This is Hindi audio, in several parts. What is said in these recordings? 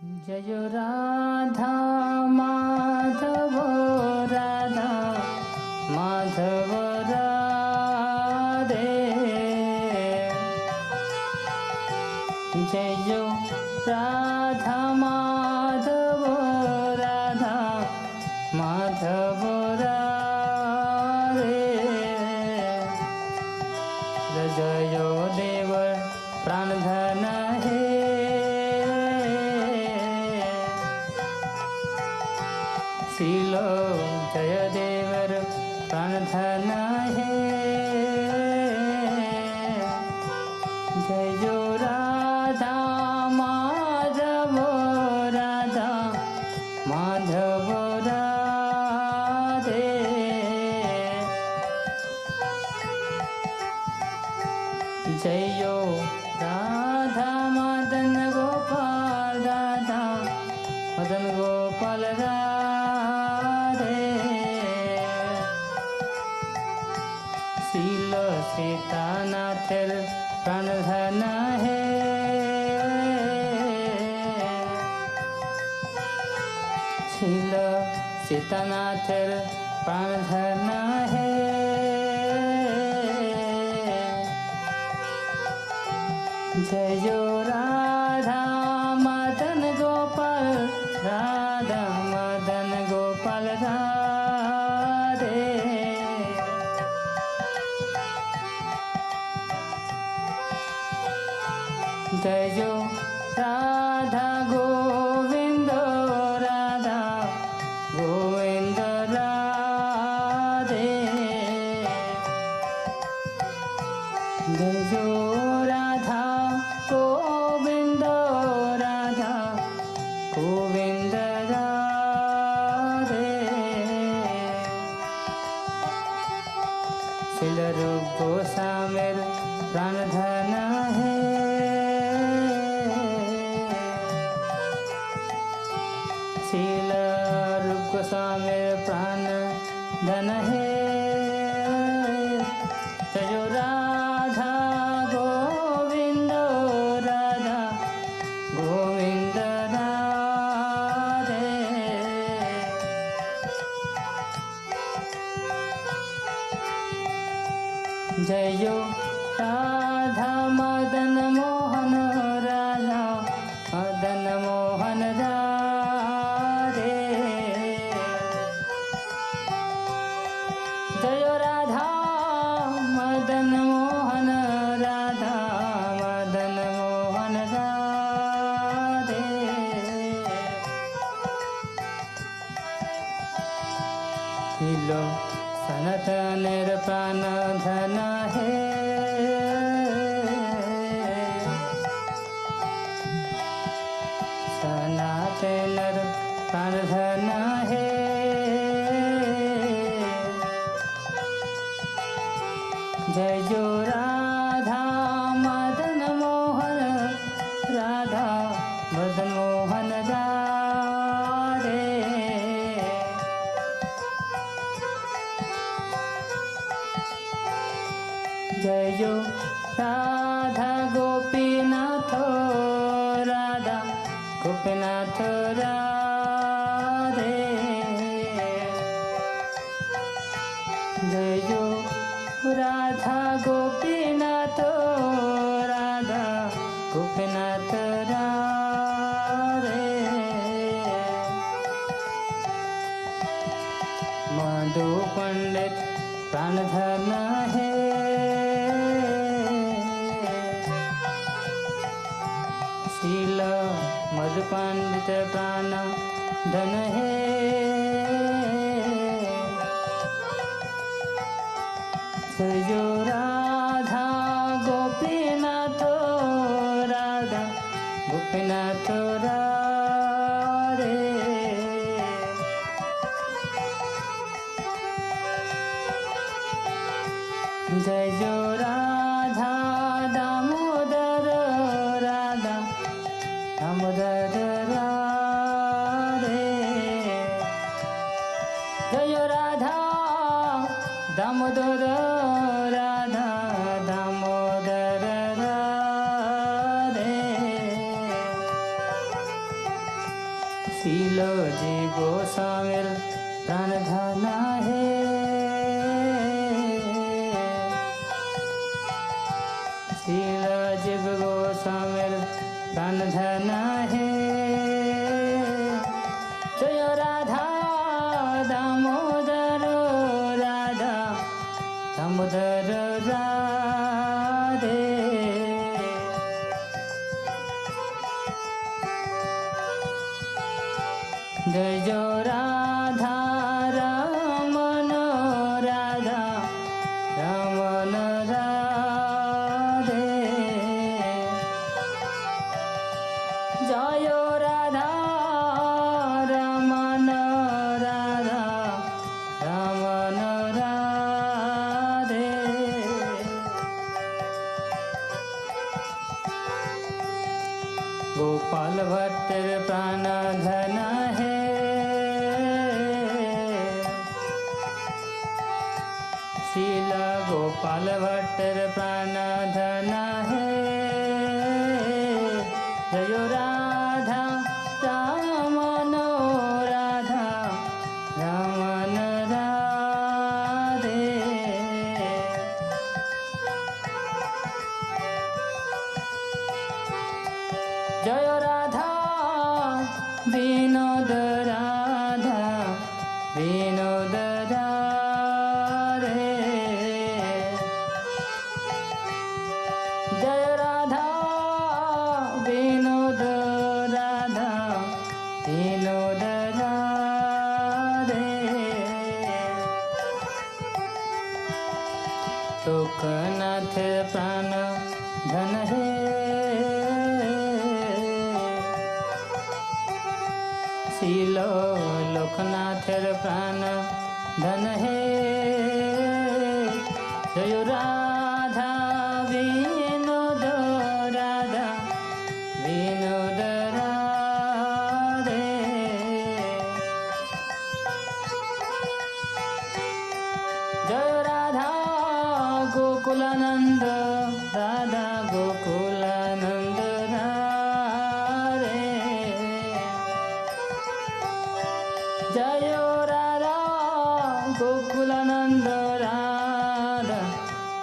जय राधा माधव राधा माधव राधे। जय राधा माधव राधा माधव राधे। जय देव प्राणधन हे शीलो जय देवर प्राणधन हे। जय राधा माधव राधा माधव राधे। जय राधा मदन गोपाल राधा मदन गोपाल राधे। शील सीतानाथर प्राणधन हे शील सीतानाथर प्राणधन हे। जय राधा मदन गोपाल राधा मदन गोपाल राधे। जय राधा गोविंद राधा गोविंद राधे। जय राधा गोविंद राधा गोविंद राधे। शील रूप गोस्वामीर प्राणधन हे शील रूप गोस्वामीर प्राणधन हे। जय राधा गोविंद राधा गोविंद राधे। जय राधा मदन मोहन राधा मदन मोहन राधे। जय राधा मदन मोहन राधा मदन मोहन राधे। शीलो सनातनेर प्राणधन हे सनातनेर प्राणधन हे। जय राधा मदन मोहन राधा मदन मोहन राधे। जय राधा गोपीनाथ राधा गोपीनाथ राधे। जय राधा गोपीनाथ राधा गोपीनाथ राधे। मधु पंडित प्राणधन हे शील मधु पंडित प्राणधन हे। जय राधा गोपीनाथ राधा गोपीनाथ राधे। जय राधा दामोदर राधा दामोदर राधे। जय राधा दामोदर राधा दामोदर राधे। शीलो जी गोस्वामीर प्राण धन है। शीलो जी गोस्वामीर प्राण धन है। जय राधा दामोदर राधा दामोदर राधे। जय जो राधा रमन राधा रमन राधे। जय राधा रमन राधा रमन राधे। गोपाल भट्टर प्राण धन है। शीला गोपाल भट्टर प्राण धन है। जय राधा रमन राधा रमन राधे। जय राधा विनोद राधा विनोद राधे। जय राधा विनोद राधा विनोद राधे। लोकनाथ प्राण धन है। शीलो लोकनाथर प्राण धन है। जय राधा विनोद राधा विनोद राधे। जय राधा गोकुलानंद राधा गोकुलानंद राधे। जय राधा गोकुलानंद राधा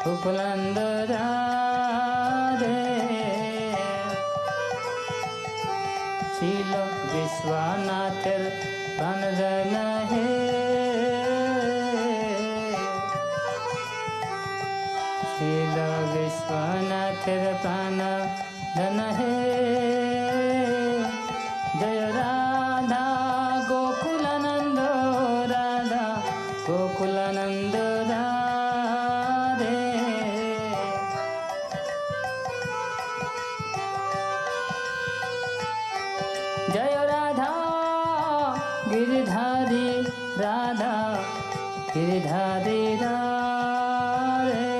गोकुलानंद राधे। शील विश्वनाथर प्राण धन है। शील विश्वनाथर प्राण धन है। जय राधा गोकुलानंद राधा गोकुलानंद राधे। जय राधा गिरधारी राधा गिरधारी राधे।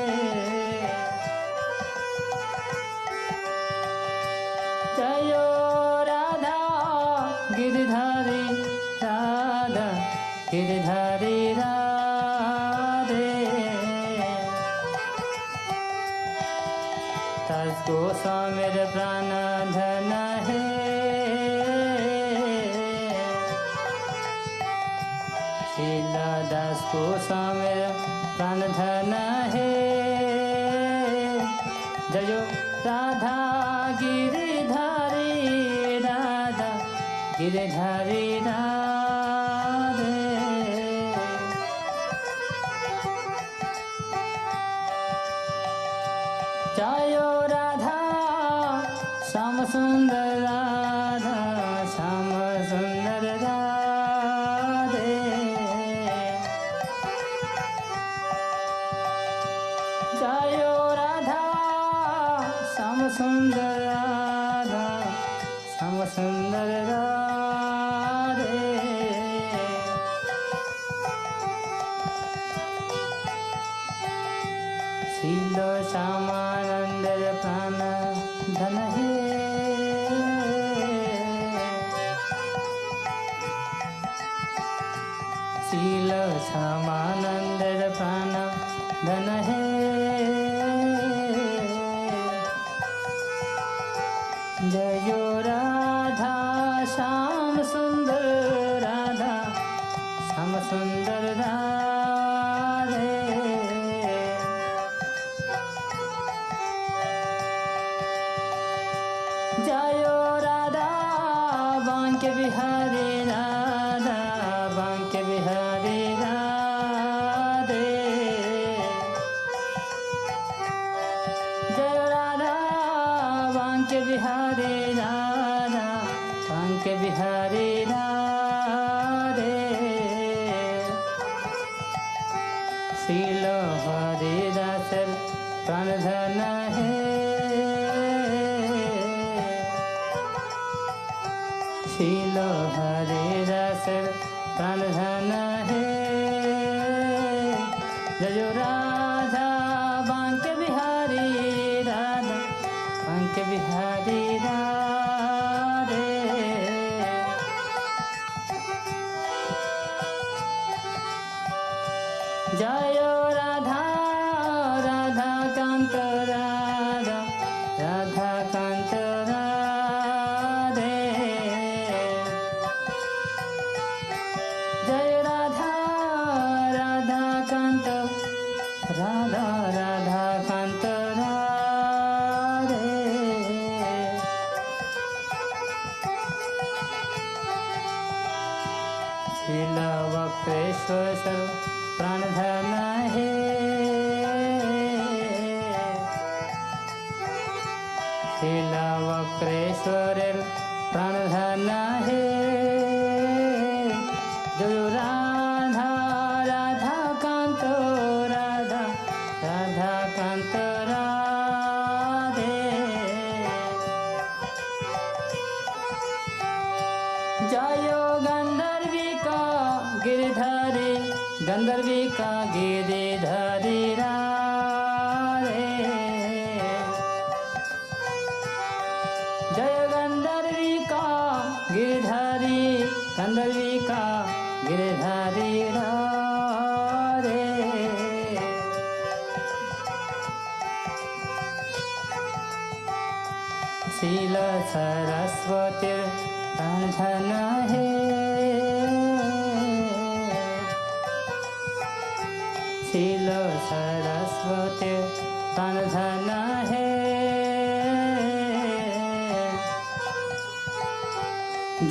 जय राधा गिरधारी राधा गिरधारी राधे। दास गोस्वामीर प्राण धन है। शीला दास गोस्वामीर प्राण धन है। जय राधा गिरधारी राधा गिरधारी राधे। जय राधा श्याम सुंदर राधा श्याम सुंदर राधे। जय राधा श्याम सुंदर राधा श्याम सुंदर राधे। शील श्यामानंद प्राण धन है। शील श्यामानंद प्राण धन है। जय राधा श्याम सुंदर बांके बिहारी राधा बांके बिहारी राधे जय राधा बांके बिहारी राधा बांके बिहारी राधे शील हरिदासर प्राण धन है शील हरिदासर प्राण धन है जय राधा बांके बिहारी राधा बांके बिहारी राधे जय राधा राधा कांत राधा राधा कांत राधे जय राधा राधा कांत राधा राधा कांत राधे शील वक्रेश्वर प्राण धन है शील वक्रेश्वर प्राण धन है जय राधा राधा कांत राधा राधा कांत राधे जय गंधर्विका गिरिधारी गंधर्विका गिरिधारी राधे जय गंधर्विका गिरिधारी गंधर्विका गिरिधारी राधे शील सरस्वती प्राण धन है शील सरस्वती प्राण धन है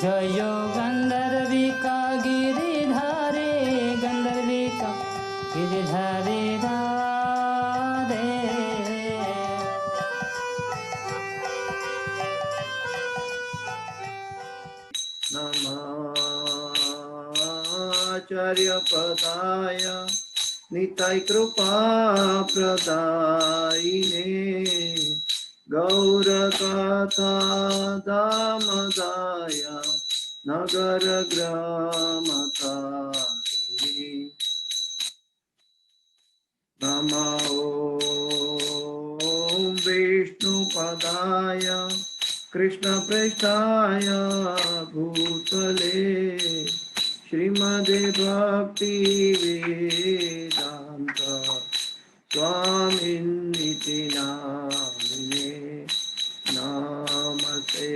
जयो गंधर्विका गिरिधारी गंधर्विका गिरिधारी राधे नमाचार्य पदाय निताय कृपा प्रदायिने गौरकथा दामदाय नगर ग्रामतारिणे नमो विष्णुपदाय कृष्णप्रेष्ठाय भूतले श्रीमदे भक्ति वेदांत स्वामिन्निति नामिने नमस्ते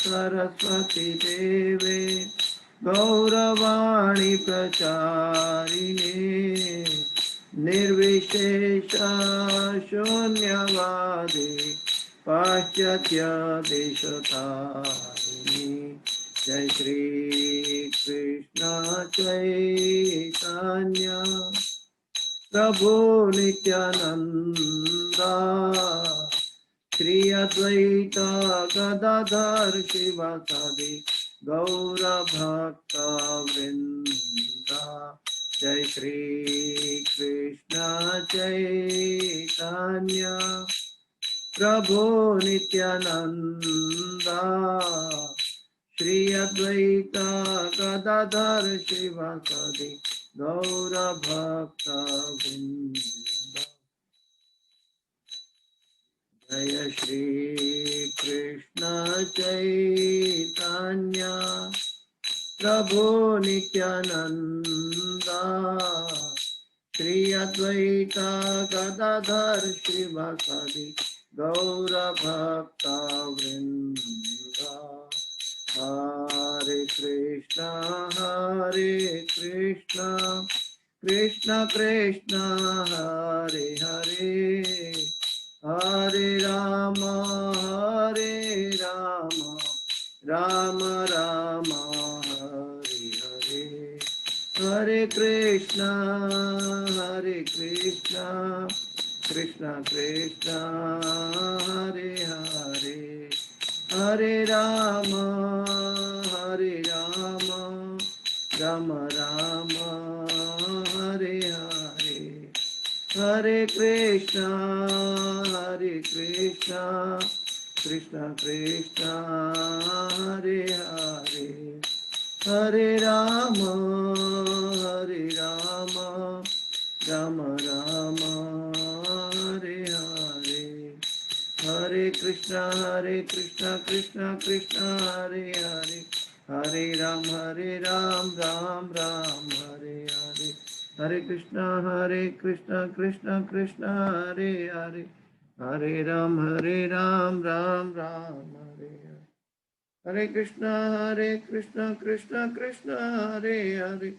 सरस्वती देवे गौरवाणी प्रचारिणे निर्विशेष शून्यवादी पाश्चात्य देशतारिणी जय श्री कृष्ण चैतन्य प्रभु नित्यानंदा श्री अद्वैत गदाधर शिवासादि गौर भक्त वृंदा जय श्री कृष्ण चैतन्य प्रभु नित्यानंदा श्री अद्वैत गदाधर शिवासादि गौर भक्त वृंदा जय श्री कृष्ण चैतन्य प्रभु नित्यानंदा श्री अद्वैत गदाधर शिवासादि गौर भक्त वृंदा हरे कृष्ण कृष्ण कृष्ण हरे हरे हरे राम राम राम हरे हरे, हरे कृष्णा कृष्णा कृष्णा हरे हरे, हरे राम राम राम हरे हरे, हरे कृष्णा कृष्णा कृष्णा हरे हरे, हरे राम राम राम हरे हरे, हरे कृष्णा कृष्णा कृष्णा हरे हरे, हरे राम राम राम हरे हरे, हरे कृष्णा कृष्णा कृष्णा हरे हरे, हरे राम राम राम हरे हरे, हरे कृष्णा कृष्णा कृष्णा हरे हरे,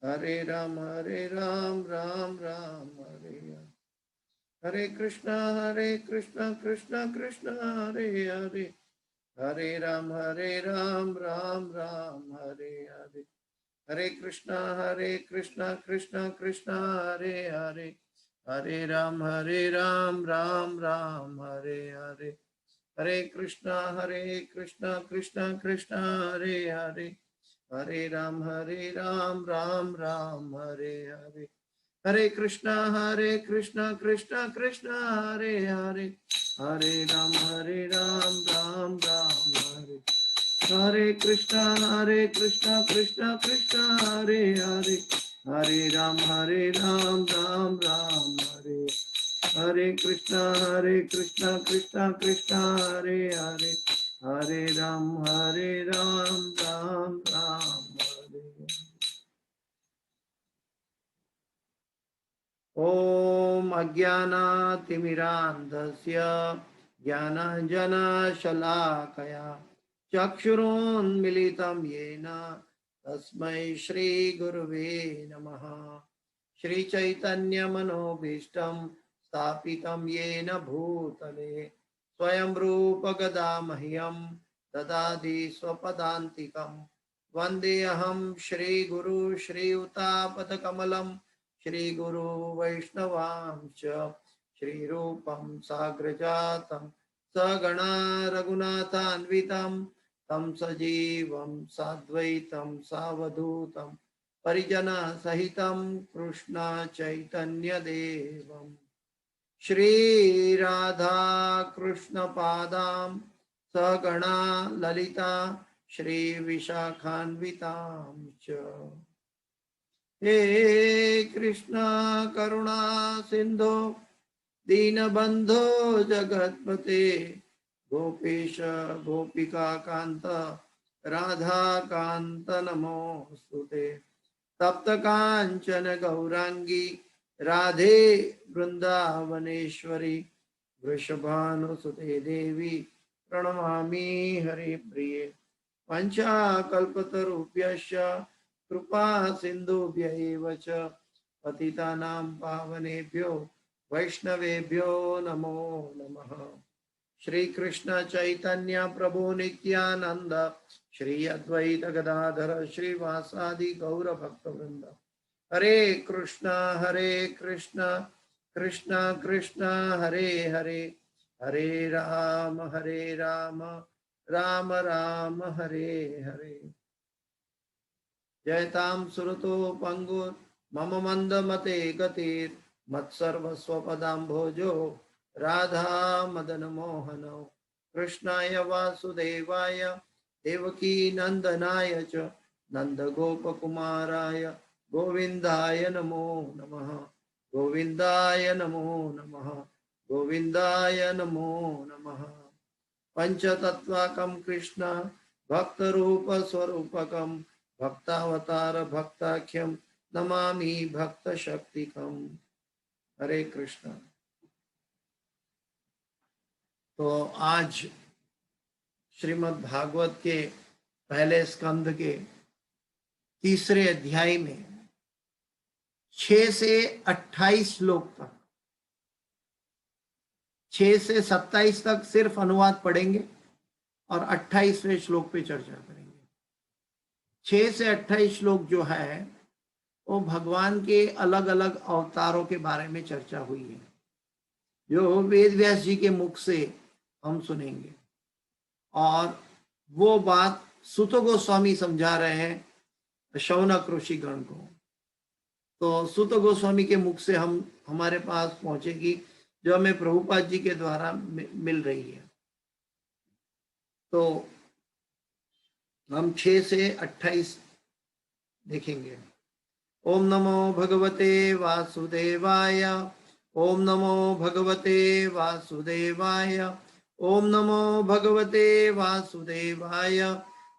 हरे राम राम राम हरे हरे, हरे कृष्णा कृष्णा कृष्णा हरे हरे, हरे राम राम राम हरे हरे, हरे कृष्णा कृष्णा कृष्णा हरे हरे, हरे राम राम राम हरे हरे, हरे कृष्णा कृष्णा कृष्णा हरे हरे, हरे राम राम राम हरे हरे, हरे कृष्णा कृष्णा कृष्णा हरे हरे, हरे राम राम राम हरे, हरे कृष्णा कृष्णा कृष्णा हरे हरे, हरे राम राम राम हरे, हरे कृष्णा कृष्णा कृष्णा हरे हरे, हरे राम राम राम हरे। ॐ अज्ञानातिमिरान्धस्य ज्ञानाञ्जनशलाकया चक्षुरुन्मिलितं येन तस्मै श्रीगुरुवे नमः। श्रीचैतन्यमनोभीष्टं स्थापितं येन भूतले स्वयं रूप गदा मह्यं ददाति स्वपदान्तिकं। वन्देऽहं श्रीगुरु श्रीयुतापदकमलं श्रीगुरु वैष्णवांश्च श्रीरूपं साग्रजातं सगणा रघुनाथान्वितं तं सजीवं साद्वैतं सावधूतं परिजनसहितं कृष्ण चैतन्यदेवं श्रीराधा कृष्णपादां सगणा ललिता श्रीविशाखान्वितां च। हे कृष्ण करुणा सिंधु दीनबंधो जगत्पते गोपेश गोपिका कांत राधा कांत नमोस्तुते। तप्त कांचन गौरांगी राधे वृंदावनेश्वरी वृषभानुसुते देवी प्रणमामि हरिप्रिये। पंचाकल्पतरुभ्यश्च कृपा सिन्धुभ्य एव च पतितानां पावनेभ्यो वैष्णवेभ्यो नमो नमः। श्री कृष्ण चैतन्य प्रभु नित्यानंद श्री अद्वैत गदाधर श्रीवासादि गौर भक्त वृंद। हरे कृष्णा कृष्णा कृष्णा हरे हरे, हरे राम राम राम हरे हरे। जयतां सुरतो पंगुर मम मंद मते गतिर मत्सर्वस्वपदाम्भोजो राधा मदन मोहनो कृष्णाय वासुदेवाय देवकी नंदनाय च नंद गोपकुमाराय गोविंदाय नमो नमः, गोविंदाय नमो नमः, गोविंदाय नमो नमः। पंचतत्वाकं कृष्ण भक्त रूप स्वरूपकं भक्तावतार भक्ताख्यम नमामि भक्त शक्तिकम। हरे कृष्ण। तो आज श्रीमद् भागवत के पहले स्कंद के तीसरे अध्याय में 6 से 28 श्लोक तक, 6 से 27 तक सिर्फ अनुवाद पढ़ेंगे और 28वें श्लोक पे चर्चा करेंगे। 6 से 28 श्लोक जो है वो भगवान के अलग अलग अवतारों के बारे में चर्चा हुई है, जो वेद व्यास जी के मुख से हम सुनेंगे। और वो बात सुत गोस्वामी समझा रहे हैं शौनक ऋषि गण को। तो सुत गोस्वामी के मुख से हमारे पास पहुंचेगी, जो हमें प्रभुपाद जी के द्वारा मिल रही है। तो हम 6 से 28 देखेंगे। ओम नमो भगवते वासुदेवाय, ओम नमो भगवते वासुदेवाय, ओम नमो भगवते वासुदेवाय।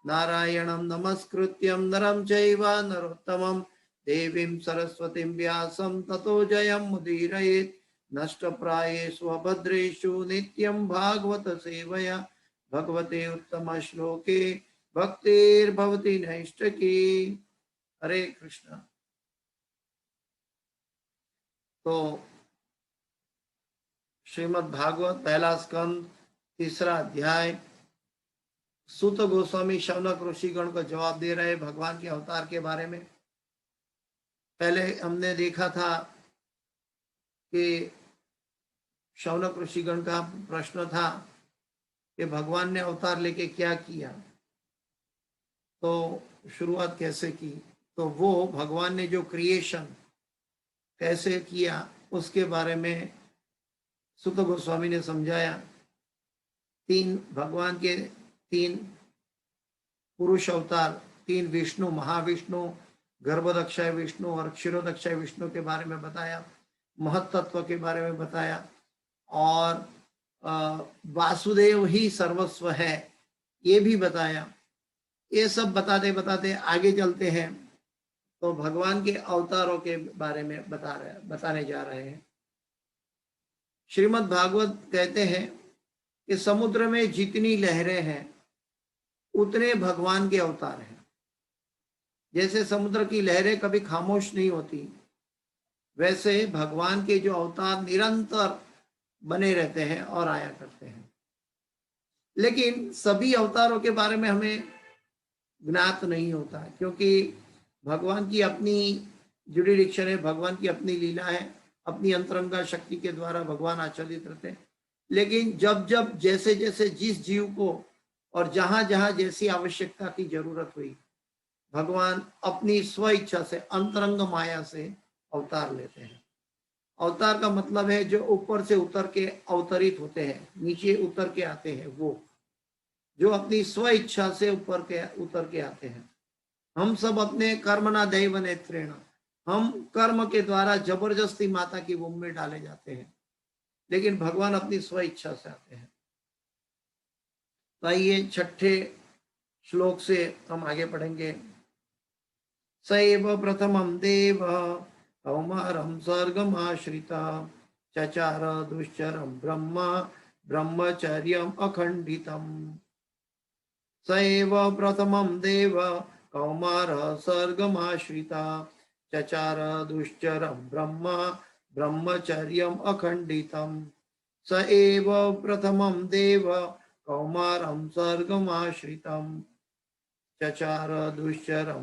नारायणं नमस्कृत्यं नरं चैव नरोत्तमं देवीं सरस्वतीं व्यासं ततो जयं मुदीरयेत्। नष्टप्रायेषु अभद्रेषु नित्यं भागवत सेवया भगवते उत्तम श्लोके भक्तिर्भवति नैष्ठिकी। हरे कृष्ण। तो श्रीमद् भागवत पहला स्कंद 3रा अध्याय। सूत गोस्वामी शौनक ऋषिगण को जवाब दे रहे भगवान के अवतार के बारे में। पहले हमने देखा था कि शौनक ऋषिगण का प्रश्न था कि भगवान ने अवतार लेके क्या किया, तो शुरुआत कैसे की। तो वो भगवान ने जो क्रिएशन कैसे किया उसके बारे में सुत गोस्वामी ने समझाया। भगवान के 3 पुरुष अवतार, 3 विष्णु, महाविष्णु, गर्भदक्षाय विष्णु और क्षीरोदक्षाय विष्णु के बारे में बताया, महत्त्व के बारे में बताया, और वासुदेव ही सर्वस्व है ये भी बताया। ये सब बताते बताते आगे चलते हैं तो भगवान के अवतारों के बारे में बताने जा रहे हैं। श्रीमद् भागवत कहते हैं कि समुद्र में जितनी लहरें हैं उतने भगवान के अवतार हैं। जैसे समुद्र की लहरें कभी खामोश नहीं होती, वैसे भगवान के जो अवतार निरंतर बने रहते हैं और आया करते हैं। लेकिन सभी अवतारों के बारे में हमें ज्ञात नहीं होता, क्योंकि भगवान की अपनी जुडिडिक्शन है, भगवान की अपनी लीला है, अपनी अंतरंगा शक्ति के द्वारा भगवान आचरित रहते हैं। लेकिन जब जब जैसे जैसे जिस जीव को और जहां जहां जैसी आवश्यकता की जरूरत हुई, भगवान अपनी स्व इच्छा से अंतरंग माया से अवतार लेते हैं। अवतार का मतलब है जो ऊपर से उतर के अवतरित होते हैं, नीचे उतर के आते हैं, वो जो अपनी स्व इच्छा से उतर के आते हैं। हम सब अपने कर्मणा दैव नेत्रेण, हम कर्म के द्वारा जबरदस्ती माता की वोम में डाले जाते हैं, लेकिन भगवान अपनी स्व इच्छा से आते हैं। तो आइए 6ठे श्लोक से हम आगे पढ़ेंगे। सैव प्रथमं देव कौमारं स्वर्गमाश्रिता चचार दुश्चरं ब्रह्मचर्यम् अखंडितम्। सैव प्रथमं देव कौमारः स्वर्गमाश्रिता चचार दुश्चरं ब्रह्मचर्यम् अखंडितम्। स एव प्रथमं देव कौमारं स्वर्गमाश्रितं चचार दुश्चरं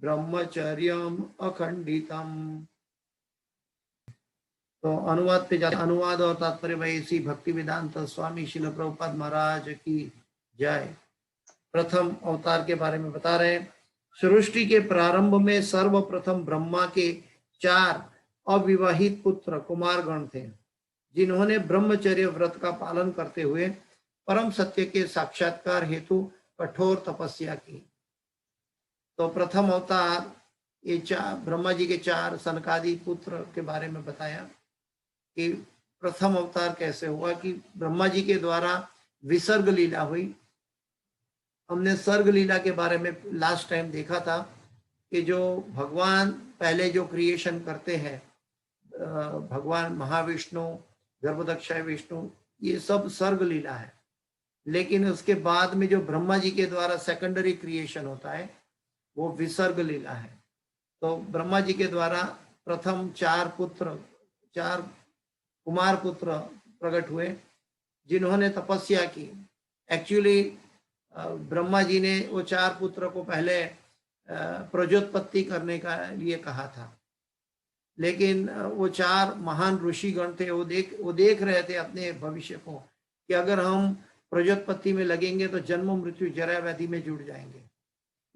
ब्रह्मचर्यम् अखंडितम्। तो अनुवाद पे जाते। अनुवाद और तात्पर्य वैसी भक्ति वेदांत स्वामी श्रील प्रभुपाद महाराज की जय। प्रथम अवतार के बारे में बता रहे हैं। सृष्टि के प्रारंभ में सर्वप्रथम ब्रह्मा के 4 अविवाहित पुत्र कुमारगण थे, जिन्होंने ब्रह्मचर्य व्रत का पालन करते हुए परम सत्य के साक्षात्कार हेतु कठोर तपस्या की। तो प्रथम अवतार ये 4 ब्रह्मा जी के 4 सनकादि पुत्र के बारे में बताया कि प्रथम अवतार कैसे हुआ, कि ब्रह्मा जी के द्वारा विसर्ग लीला हुई। हमने सर्ग लीला के बारे में लास्ट टाइम देखा था कि जो भगवान पहले जो क्रिएशन करते हैं, भगवान महाविष्णु, गर्भदक्षाय विष्णु, ये सब सर्ग लीला है। लेकिन उसके बाद में जो ब्रह्मा जी के द्वारा सेकेंडरी क्रिएशन होता है वो विसर्ग लीला है। तो ब्रह्मा जी के द्वारा प्रथम 4 कुमार पुत्र प्रकट हुए, जिन्होंने तपस्या की। एक्चुअली ब्रह्मा जी ने वो 4 पुत्र को पहले प्रजोत्पत्ति करने का लिए कहा था, लेकिन वो 4 महान ऋषिगण थे, वो देख रहे थे अपने भविष्य को कि अगर हम प्रजोत्पत्ति में लगेंगे तो जन्म मृत्यु जरा व्याधि में जुड़ जाएंगे।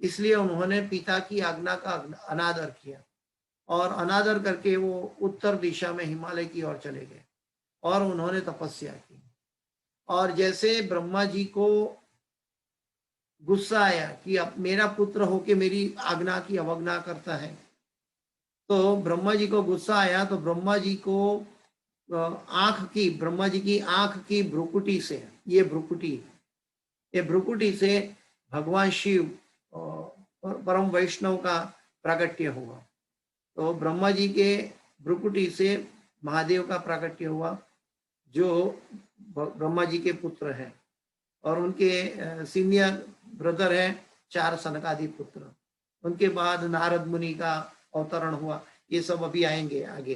इसलिए उन्होंने पिता की आज्ञा का अनादर किया और अनादर करके वो उत्तर दिशा में हिमालय की ओर चले गए और उन्होंने तपस्या की। और जैसे ब्रह्मा जी को गुस्सा आया कि अब मेरा पुत्र होके मेरी आज्ञा की अवज्ञा करता है, तो ब्रह्मा जी को गुस्सा आया तो ब्रह्मा जी की आंख की भ्रुकुटी से, ये भ्रुकुटी से भगवान शिव परम वैष्णव का प्राकट्य हुआ। तो ब्रह्मा जी के भ्रुकुटी से महादेव का प्राकट्य हुआ, जो ब्रह्मा जी के पुत्र हैं, और उनके सीनियर ब्रदर है 4 सनकादि पुत्र। उनके बाद नारद मुनि का अवतरण हुआ, ये सब अभी आएंगे आगे।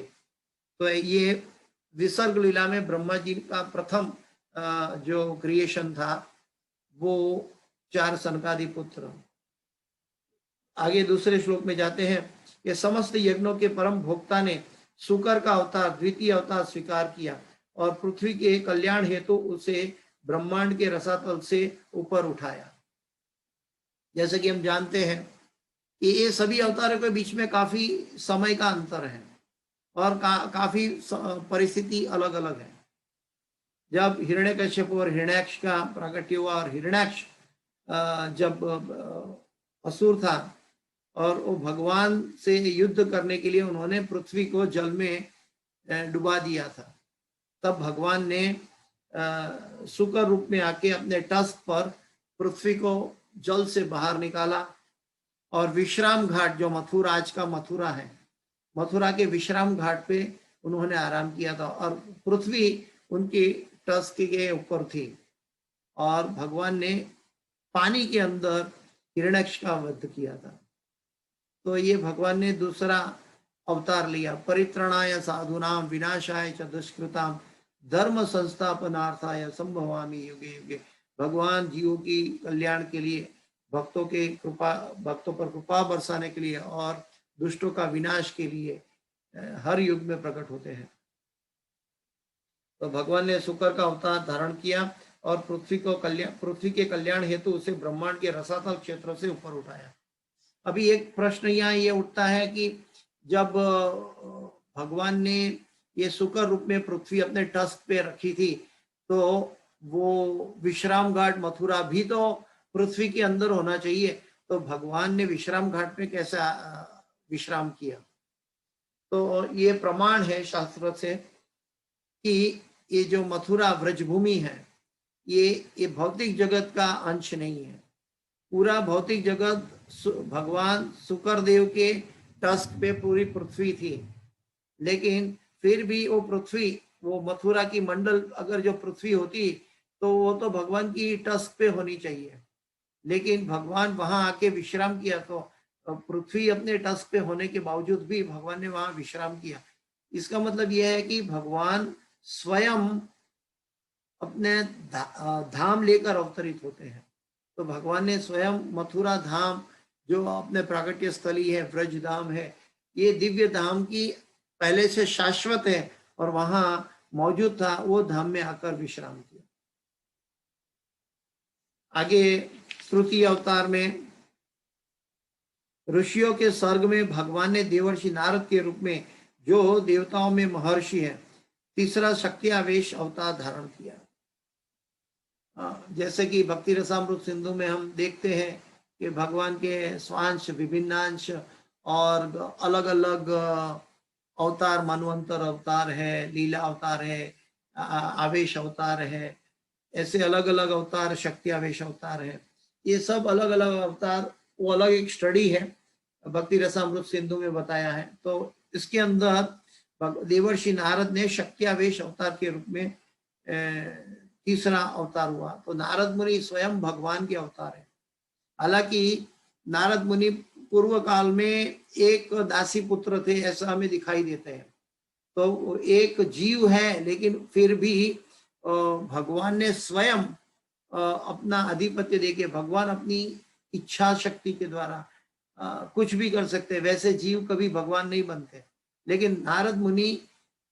तो ये विसर्ग लीला में ब्रह्मा जी का प्रथम जो क्रिएशन था वो 4 सनकादि पुत्र। आगे दूसरे श्लोक में जाते हैं कि समस्त यज्ञों के परम भोक्ता ने शुकर का अवतार, द्वितीय अवतार स्वीकार किया और पृथ्वी के कल्याण हेतु उसे ब्रह्मांड के रसातल से ऊपर उठाया। जैसे कि हम जानते हैं कि ये सभी अवतारों के बीच में काफी समय का अंतर है और काफी परिस्थिति अलग अलग है। जब हिरण्यकश्यप और हिरण्याक्ष का प्राकट्य हुआ, और हिरण्याक्ष जब असुर था और वो भगवान से युद्ध करने के लिए उन्होंने पृथ्वी को जल में डुबा दिया था, तब भगवान ने शुकर रूप में आके अपने टस्क पर पृथ्वी को जल से बाहर निकाला और विश्राम घाट, जो मथुरा आज का मथुरा है, मथुरा के विश्राम घाट पे उन्होंने आराम किया था और पृथ्वी उनकी टस्क के ऊपर थी और भगवान ने पानी के अंदर हिरण्याक्ष का वध किया था। तो ये भगवान ने दूसरा अवतार लिया, परित्रणाय साधुनाम विनाशाय च दुष्कृताम धर्म संस्थापनार्थाय संभवामि युगे युगे। भगवान जीवों की कल्याण के लिए, भक्तों पर कृपा बरसाने के लिए और दुष्टों का विनाश के लिए हर युग में प्रकट होते हैं। तो भगवान ने शुकर का अवतार धारण किया और पृथ्वी के कल्याण हेतु उसे ब्रह्मांड के रसातल क्षेत्र से ऊपर उठाया। अभी एक प्रश्न यहाँ ये उठता है कि जब भगवान ने ये शुकर रूप में पृथ्वी अपने टस्क पे रखी थी, तो वो विश्राम घाट मथुरा भी तो पृथ्वी के अंदर होना चाहिए, तो भगवान ने विश्राम घाट पे कैसे विश्राम किया? तो ये प्रमाण है शास्त्र से कि ये जो मथुरा व्रजभूमि है ये भौतिक जगत का अंश नहीं है। पूरा भौतिक जगत भगवान शुकर देव के टस्क पे पूरी पृथ्वी थी, लेकिन फिर भी वो पृथ्वी, वो मथुरा की मंडल अगर जो पृथ्वी होती तो वो तो भगवान की टस्क पे होनी चाहिए, लेकिन भगवान वहां आके विश्राम किया। तो पृथ्वी अपने टस्क पे होने के बावजूद भी भगवान ने वहां विश्राम किया। इसका मतलब यह है कि भगवान स्वयं अपने धाम लेकर अवतरित होते हैं। तो भगवान ने स्वयं मथुरा धाम, जो अपने प्राकट्य स्थली है, व्रज धाम है, ये दिव्य धाम की पहले से शाश्वत है और वहां मौजूद था, वो धाम में आकर विश्राम किया। आगे तृतीय अवतार में ऋषियों के स्वर्ग में भगवान ने देवर्षि नारद के रूप में, जो देवताओं में महर्षि है, तीसरा शक्ति आवेश अवतार धारण किया। जैसे कि भक्ति रसामृत सिंधु में हम देखते हैं कि भगवान के स्वांश, विभिन्नांश और अलग अलग अवतार, मनवंतर अवतार है, लीला अवतार है, आवेश अवतार है, ऐसे अलग अलग अवतार, शक्ति आवेश अवतार है। ये सब अलग अलग अवतार, वो अलग एक स्टडी है, भक्ति रसामृत सिंधु में बताया है। तो इसके अंदर देवर्षि नारद ने शक्ति आवेश अवतार के रूप में तीसरा अवतार हुआ। तो नारद मुनि स्वयं भगवान के अवतार है। हालांकि नारद मुनि पूर्व काल में एक दासी पुत्र थे, ऐसा हमें दिखाई देते हैं। तो एक जीव है, लेकिन फिर भी भगवान ने स्वयं अपना आधिपत्य देके भगवान अपनी इच्छा शक्ति के द्वारा कुछ भी कर सकते हैं। वैसे जीव कभी भगवान नहीं बनते, लेकिन नारद मुनि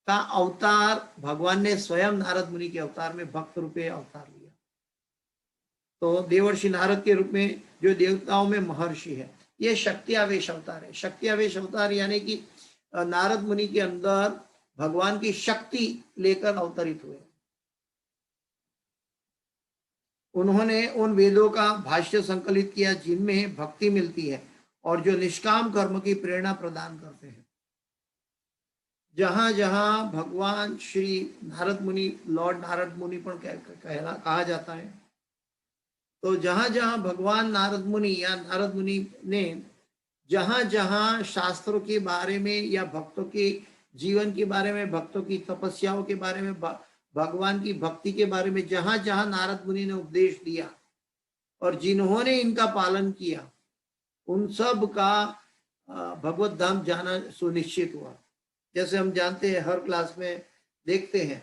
का अवतार भगवान ने स्वयं नारद मुनि के अवतार में भक्त रूपे अवतार लिया। तो देवर्षि नारद के रूप में जो देवताओं में महर्षि है, ये शक्ति आवेश अवतार है। शक्ति आवेश अवतार यानी कि नारद मुनि के अंदर भगवान की शक्ति लेकर अवतरित हुए। उन्होंने उन वेदों का भाष्य संकलित किया जिनमें भक्ति मिलती है और जो निष्काम कर्म की प्रेरणा प्रदान करते हैं। जहां जहां भगवान श्री नारद मुनि, लॉर्ड नारद मुनि पर कहा जाता है, तो जहां जहां भगवान नारद मुनि या नारद मुनि ने जहां जहां शास्त्रों के बारे में या भक्तों के जीवन के बारे में, भक्तों की तपस्याओं के बारे में, भगवान की भक्ति के बारे में जहां जहां नारद मुनि ने उपदेश दिया और जिन्होंने इनका पालन किया, उन सब का भगवत धाम जाना सुनिश्चित हुआ। जैसे हम जानते हैं, हर क्लास में देखते हैं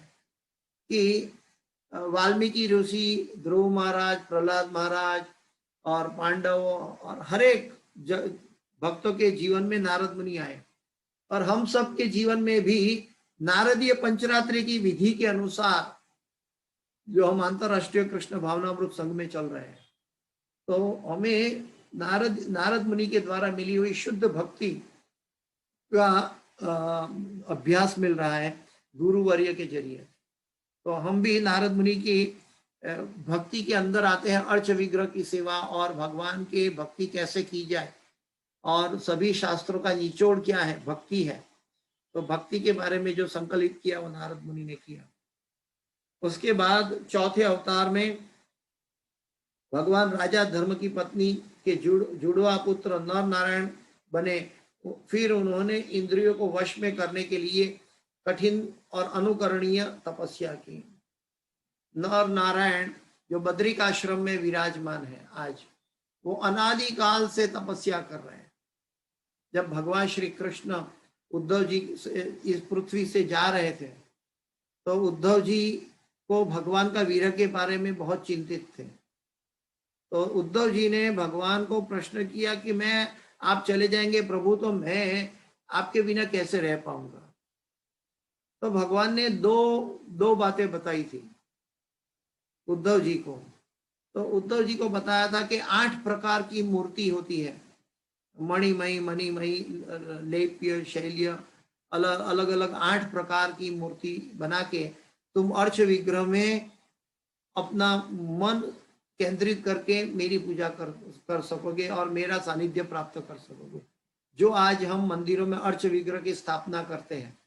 कि वाल्मीकि ऋषि, ध्रुव महाराज, प्रहलाद महाराज और पांडव और हर एक भक्तों के जीवन में नारद मुनि आए, और हम सब के जीवन में भी नारदीय पंचरात्रि की विधि के अनुसार जो हम अंतरराष्ट्रीय कृष्ण भावनामृत संघ में चल रहे हैं, तो हमें नारद मुनि के द्वारा मिली हुई शुद्ध भक्ति का अभ्यास मिल रहा है गुरुवर्य के जरिए। तो हम भी नारद मुनि की भक्ति के अंदर आते हैं, अर्च विग्रह की सेवा और भगवान के भक्ति कैसे की जाए, और सभी शास्त्रों का निचोड़ क्या है, भक्ति है। तो भक्ति के बारे में जो संकलित किया वो नारद मुनि ने किया। उसके बाद चौथे अवतार में भगवान राजा धर्म की पत्नी के जुड़वा पुत्र नर नारायण बने। फिर उन्होंने इंद्रियों को वश में करने के लिए कठिन और अनुकरणीय तपस्या की। नर नारायण जो बद्रिकाश्रम में विराजमान है आज, वो अनादि काल से तपस्या कर रहे हैं। जब भगवान श्री कृष्ण उद्धव जी इस पृथ्वी से जा रहे थे, तो उद्धव जी को भगवान का विरह के बारे में बहुत चिंतित थे। तो उद्धव जी ने भगवान को प्रश्न किया कि मैं, आप चले जाएंगे प्रभु, तो मैं आपके बिना कैसे रह पाऊंगा। तो भगवान ने दो बातें बताई थी उद्धव जी को। तो उद्धव जी को बताया था कि 8 प्रकार की मूर्ति होती है, मणिमयी, मणिमयी, लेप्य, शैल्य, अलग अलग 8 प्रकार की मूर्ति बना के तुम अर्च विग्रह में अपना मन केंद्रित करके मेरी पूजा कर सकोगे और मेरा सानिध्य प्राप्त कर सकोगे। जो आज हम मंदिरों में अर्च विग्रह की स्थापना करते हैं,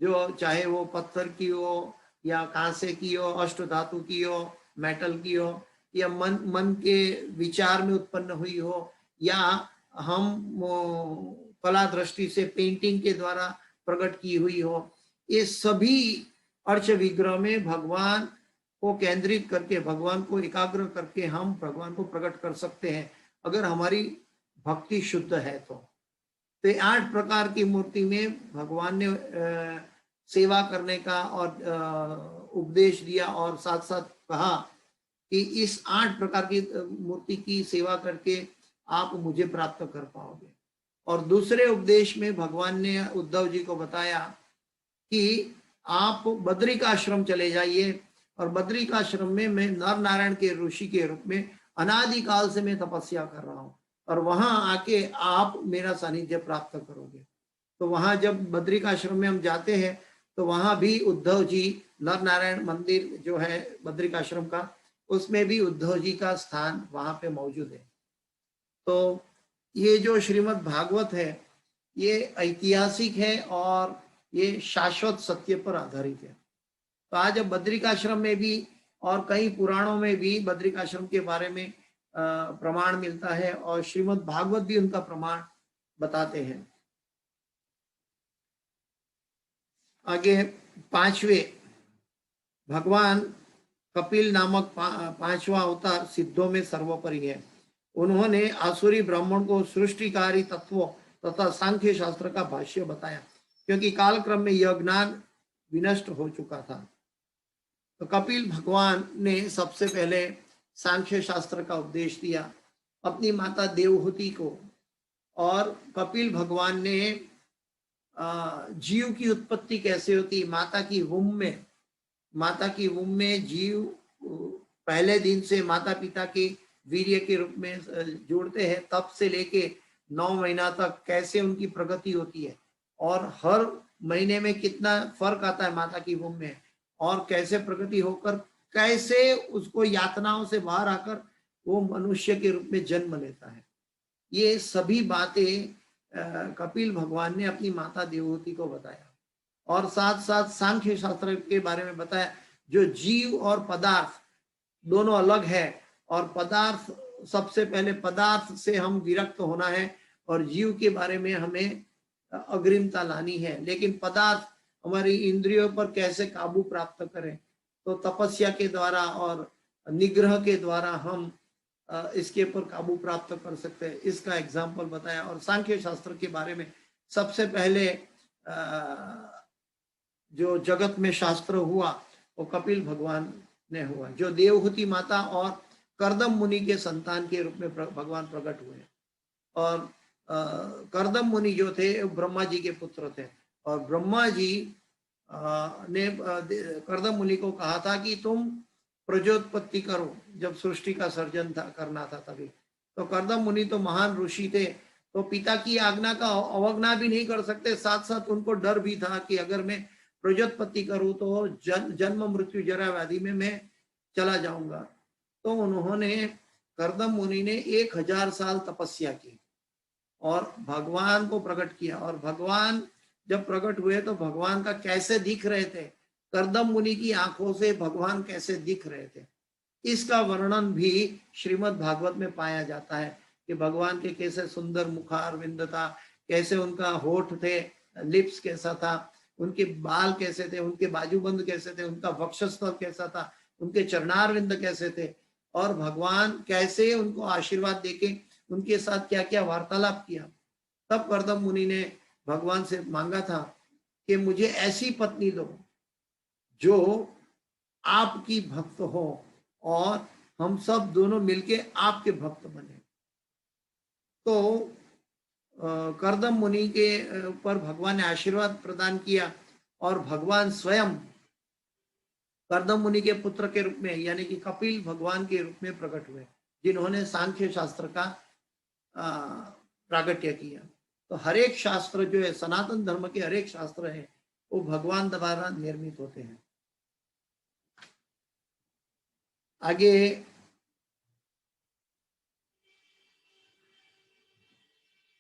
जो चाहे वो पत्थर की हो या कांसे की हो, अष्ट धातु की हो, मेटल की हो, या मन के विचार में उत्पन्न हुई हो, या हम कला दृष्टि से पेंटिंग के द्वारा प्रकट की हुई हो, ये सभी अर्च विग्रह में भगवान को केंद्रित करके, भगवान को एकाग्र करके हम भगवान को प्रकट कर सकते हैं, अगर हमारी भक्ति शुद्ध है। तो 8 प्रकार की मूर्ति में भगवान ने सेवा करने का और उपदेश दिया, और साथ साथ कहा कि इस 8 प्रकार की मूर्ति की सेवा करके आप मुझे प्राप्त कर पाओगे। और दूसरे उपदेश में भगवान ने उद्धव जी को बताया कि आप बद्रिकाश्रम चले जाइए, और बद्रिकाश्रम में मैं नर नारायण के ऋषि के रूप में अनादिकाल से मैं तपस्या कर रहा हूँ, और वहां आके आप मेरा सानिध्य प्राप्त करोगे। तो वहां जब बद्रिकाश्रम में हम जाते हैं, तो वहां भी उद्धव जी, नर नारायण मंदिर जो है बद्रिकाश्रम का, उसमें भी उद्धव जी का स्थान वहां पे मौजूद है। तो ये जो श्रीमद् भागवत है, ये ऐतिहासिक है और ये शाश्वत सत्य पर आधारित है। तो आज अब बद्रिकाश्रम में भी और कई पुराणों में भी बद्रिकाश्रम के बारे में प्रमाण मिलता है, और श्रीमद् भागवत भी उनका प्रमाण बताते हैं। आगे 5वें, भगवान कपिल नामक 5वां अवतार सिद्धों में सर्वोपरि है। उन्होंने आसुरी ब्राह्मण को सृष्टिकारी तत्वों तथा सांख्य शास्त्र का भाष्य बताया, क्योंकि कालक्रम में यह ज्ञान विनष्ट हो चुका था। तो कपिल भगवान ने सबसे पहले सांख्य शास्त्र का उपदेश दिया अपनी माता देवहूति को। और कपिल भगवान ने जीव की उत्पत्ति कैसे होती, माता की वुम में जीव पहले दिन से माता पिता के वीर्य के रूप में जुड़ते हैं, तब से लेके 9 महीना तक कैसे उनकी प्रगति होती है और हर महीने में कितना फर्क आता है माता की वुम में, और कैसे प्रगति होकर कैसे उसको यातनाओं से बाहर आकर वो मनुष्य के रूप में जन्म लेता है। ये सभी बातें कपिल भगवान ने अपनी माता देवहूति को बताया और साथ साथ सांख्य शास्त्र के बारे में बताया, जो जीव और पदार्थ दोनों अलग है, और पदार्थ सबसे पहले पदार्थ से हम विरक्त होना है और जीव के बारे में हमें अग्रिमता लानी है। लेकिन पदार्थ हमारी इंद्रियों पर कैसे काबू प्राप्त करें, तो तपस्या के द्वारा और निग्रह के द्वारा हम इसके ऊपर काबू प्राप्त कर सकते हैं, इसका एग्जाम्पल बताया। और सांख्य शास्त्र के बारे में सबसे पहले जो जगत में शास्त्र हुआ वो कपिल भगवान ने हुआ, जो देवहूति माता और कर्दम मुनि के संतान के रूप में भगवान प्रकट हुए। और कर्दम मुनि जो थे ब्रह्मा जी के पुत्र थे, और ब्रह्मा जी ने कर्दम मुनि को कहा था कि तुम प्रजोत्पत्ति करो, जब सृष्टि का सर्जन करना था तभी। तो कर्दम मुनि तो महान ऋषि थे, तो पिता की आज्ञा का अवज्ञा भी नहीं कर सकते, साथ साथ उनको डर भी था कि अगर मैं प्रजोत्पत्ति करूं तो जन्म मृत्यु जरा व्याधि में मैं चला जाऊंगा। तो उन्होंने कर्दम मुनि ने 1000 साल तपस्या की और भगवान को प्रकट किया। और भगवान जब प्रकट हुए तो भगवान का कैसे दिख रहे थे, कर्दम मुनि की आंखों से भगवान कैसे दिख रहे थे, इसका वर्णन भी श्रीमद् भागवत में पाया जाता है कि भगवान के कैसे सुंदर मुखारविंद था, कैसे उनका होठ थे, लिप्स कैसा था, उनके बाल कैसे थे, उनके बाजूबंद कैसे थे, उनका वक्षस्थल कैसा था, उनके चरणारविंद कैसे थे, और भगवान कैसे उनको आशीर्वाद देके उनके साथ क्या क्या वार्तालाप किया। तब कर्दम मुनि ने भगवान से मांगा था कि मुझे ऐसी पत्नी दो जो आपकी भक्त हो और हम सब दोनों मिलके आपके भक्त बने। तो कर्दम मुनि के ऊपर भगवान ने आशीर्वाद प्रदान किया और भगवान स्वयं कर्दम मुनि के पुत्र के रूप में यानी कि कपिल भगवान के रूप में प्रकट हुए, जिन्होंने सांख्य शास्त्र का प्रागट्य किया। तो हर एक शास्त्र जो है, सनातन धर्म के हर एक शास्त्र है, वो भगवान द्वारा निर्मित होते हैं। आगे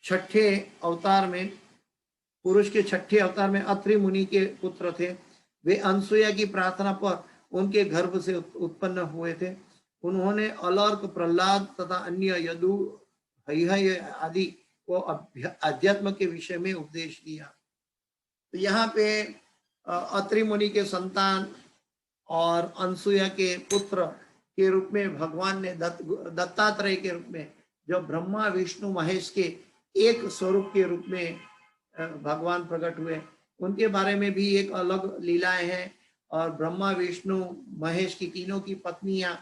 छठे अवतार में, पुरुष के छठे अवतार में अत्रि मुनि के पुत्र थे। वे अनसुया की प्रार्थना पर उनके गर्भ से उत्पन्न हुए थे। उन्होंने अलर्क, प्रहलाद तथा अन्य यदु, हयहय आदि को अध्यात्म के विषय में उपदेश दिया। तो यहाँ पे अत्रि मुनि के संतान और अनसुया के पुत्र के रूप में भगवान ने दत्तात्रेय के रूप में, जो ब्रह्मा विष्णु महेश के एक स्वरूप के रूप में भगवान प्रकट हुए, उनके बारे में भी एक अलग लीलाएं हैं। और ब्रह्मा विष्णु महेश की तीनों की पत्नियां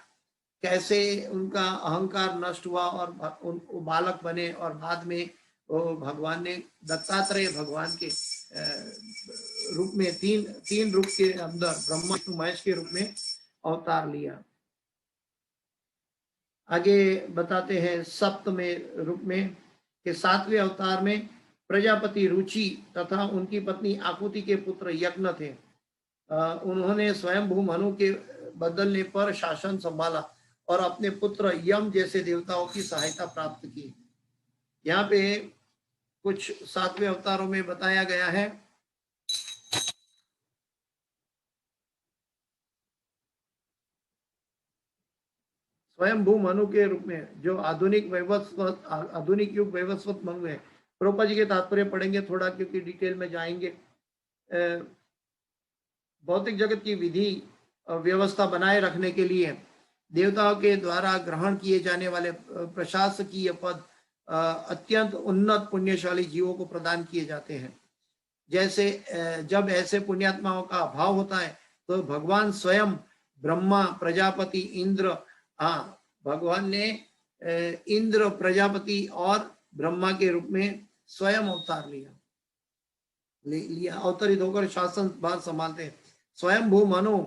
कैसे उनका अहंकार नष्ट हुआ और वो बालक बने, और बाद में वो भगवान ने दत्तात्रेय भगवान के रूप में तीन रूप के अंदर ब्रह्मा विष्णु महेश के रूप में अवतार लिया। आगे बताते हैं सप्तमें रूप में कि 7वें अवतार में प्रजापति रुचि तथा उनकी पत्नी आकुति के पुत्र यज्ञ थे। उन्होंने स्वयंभू मनु के बदलने पर शासन संभाला और अपने पुत्र यम जैसे देवताओं की सहायता प्राप्त की। यहाँ पे कुछ 7वें अवतारों में बताया गया है। स्वयंभू मनु के रूप में जो आधुनिक युग वैवस्वत मनु है। प्रभुपाद जी के तात्पर्य पढ़ेंगे थोड़ा, क्योंकि डिटेल में जाएंगे। भौतिक जगत की विधि व्यवस्था बनाए रखने के लिए देवताओं के द्वारा ग्रहण किए जाने वाले प्रशासकीय पद अत्यंत उन्नत पुण्यशाली जीवों को प्रदान किए जाते हैं। जैसे जब ऐसे पुण्यात्माओं का अभाव होता है तो भगवान स्वयं ब्रह्मा, प्रजापति, इंद्र, भगवान ने इंद्र, प्रजापति और ब्रह्मा के रूप में स्वयं अवतार लिया, अवतरित होकर शासन भार संभालते हैं। स्वयं भू मनु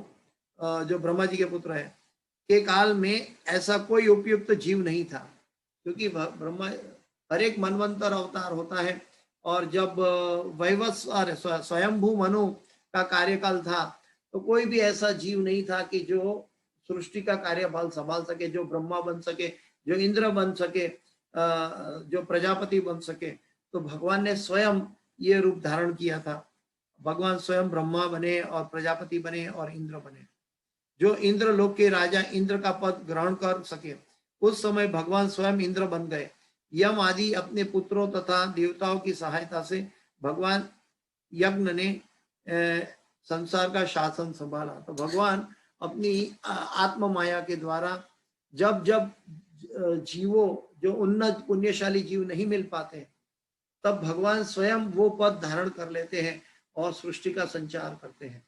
जो ब्रह्मा जी के पुत्र है के काल में ऐसा कोई उपयुक्त जीव नहीं था, क्योंकि ब्रह्मा हर एक मनवंतर अवतार होता है, और जब वैवस्वत स्वयंभू मनु का कार्यकाल था तो कोई भी ऐसा जीव नहीं था कि जो सृष्टि का कार्यभार संभाल सके, जो ब्रह्मा बन सके, जो इंद्र बन सके, जो प्रजापति बन सके। तो भगवान ने स्वयं ये रूप धारण किया था। भगवान स्वयं ब्रह्मा बने और प्रजापति बने और इंद्र बने। जो इंद्र लोक के राजा इंद्र का पद ग्रहण कर सके, उस समय भगवान स्वयं इंद्र बन गए। यम आदि अपने पुत्रों तथा देवताओं की सहायता से भगवान यज्ञ ने संसार का शासन संभाला। तो भगवान अपनी आत्म माया के द्वारा जब जब जीवों, जो उन्नत पुण्यशाली जीव नहीं मिल पाते, तब भगवान स्वयं वो पद धारण कर लेते हैं और सृष्टि का संचार करते हैं।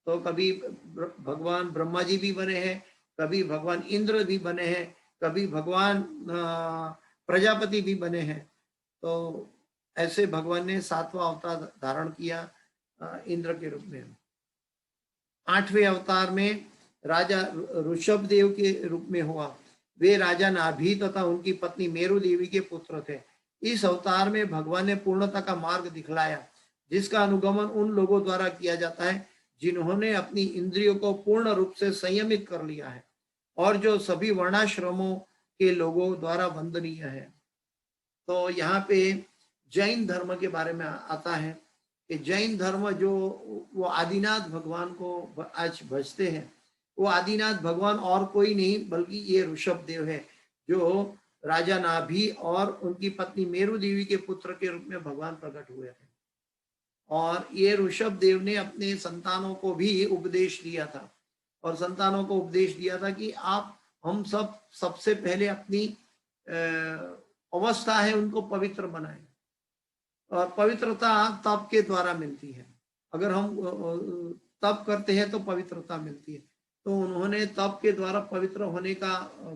तो कभी भगवान ब्रह्मा जी भी बने हैं, कभी भगवान इंद्र भी बने हैं, कभी भगवान प्रजापति भी बने हैं। तो ऐसे भगवान ने 7वां अवतार धारण किया इंद्र के रूप में। 8वें अवतार में राजा ऋषभ देव के रूप में हुआ। वे राजा नाभि तथा उनकी पत्नी मेरु देवी के पुत्र थे। इस अवतार में भगवान ने पूर्णता का मार्ग दिखलाया, जिसका अनुगमन उन लोगों द्वारा किया जाता है जिन्होंने अपनी इंद्रियों को पूर्ण रूप से संयमित कर लिया है और जो सभी वर्णाश्रमों के लोगों द्वारा वंदनीय है। तो यहाँ पे जैन धर्म के बारे में आता है कि जैन धर्म जो वो आदिनाथ भगवान को आज भजते हैं, वो आदिनाथ भगवान और कोई नहीं बल्कि ये ऋषभ देव है, जो राजा नाभि और उनकी पत्नी मेरु देवी के पुत्र के रूप में भगवान प्रकट हुए थे। और ये ऋषभ देव ने अपने संतानों को भी उपदेश दिया था, और संतानों को उपदेश दिया था कि आप हम सबसे पहले अपनी अवस्था है उनको पवित्र बनाएं, और पवित्रता तप के द्वारा मिलती है। अगर हम तप करते हैं तो पवित्रता मिलती है। तो उन्होंने तप के द्वारा पवित्र होने का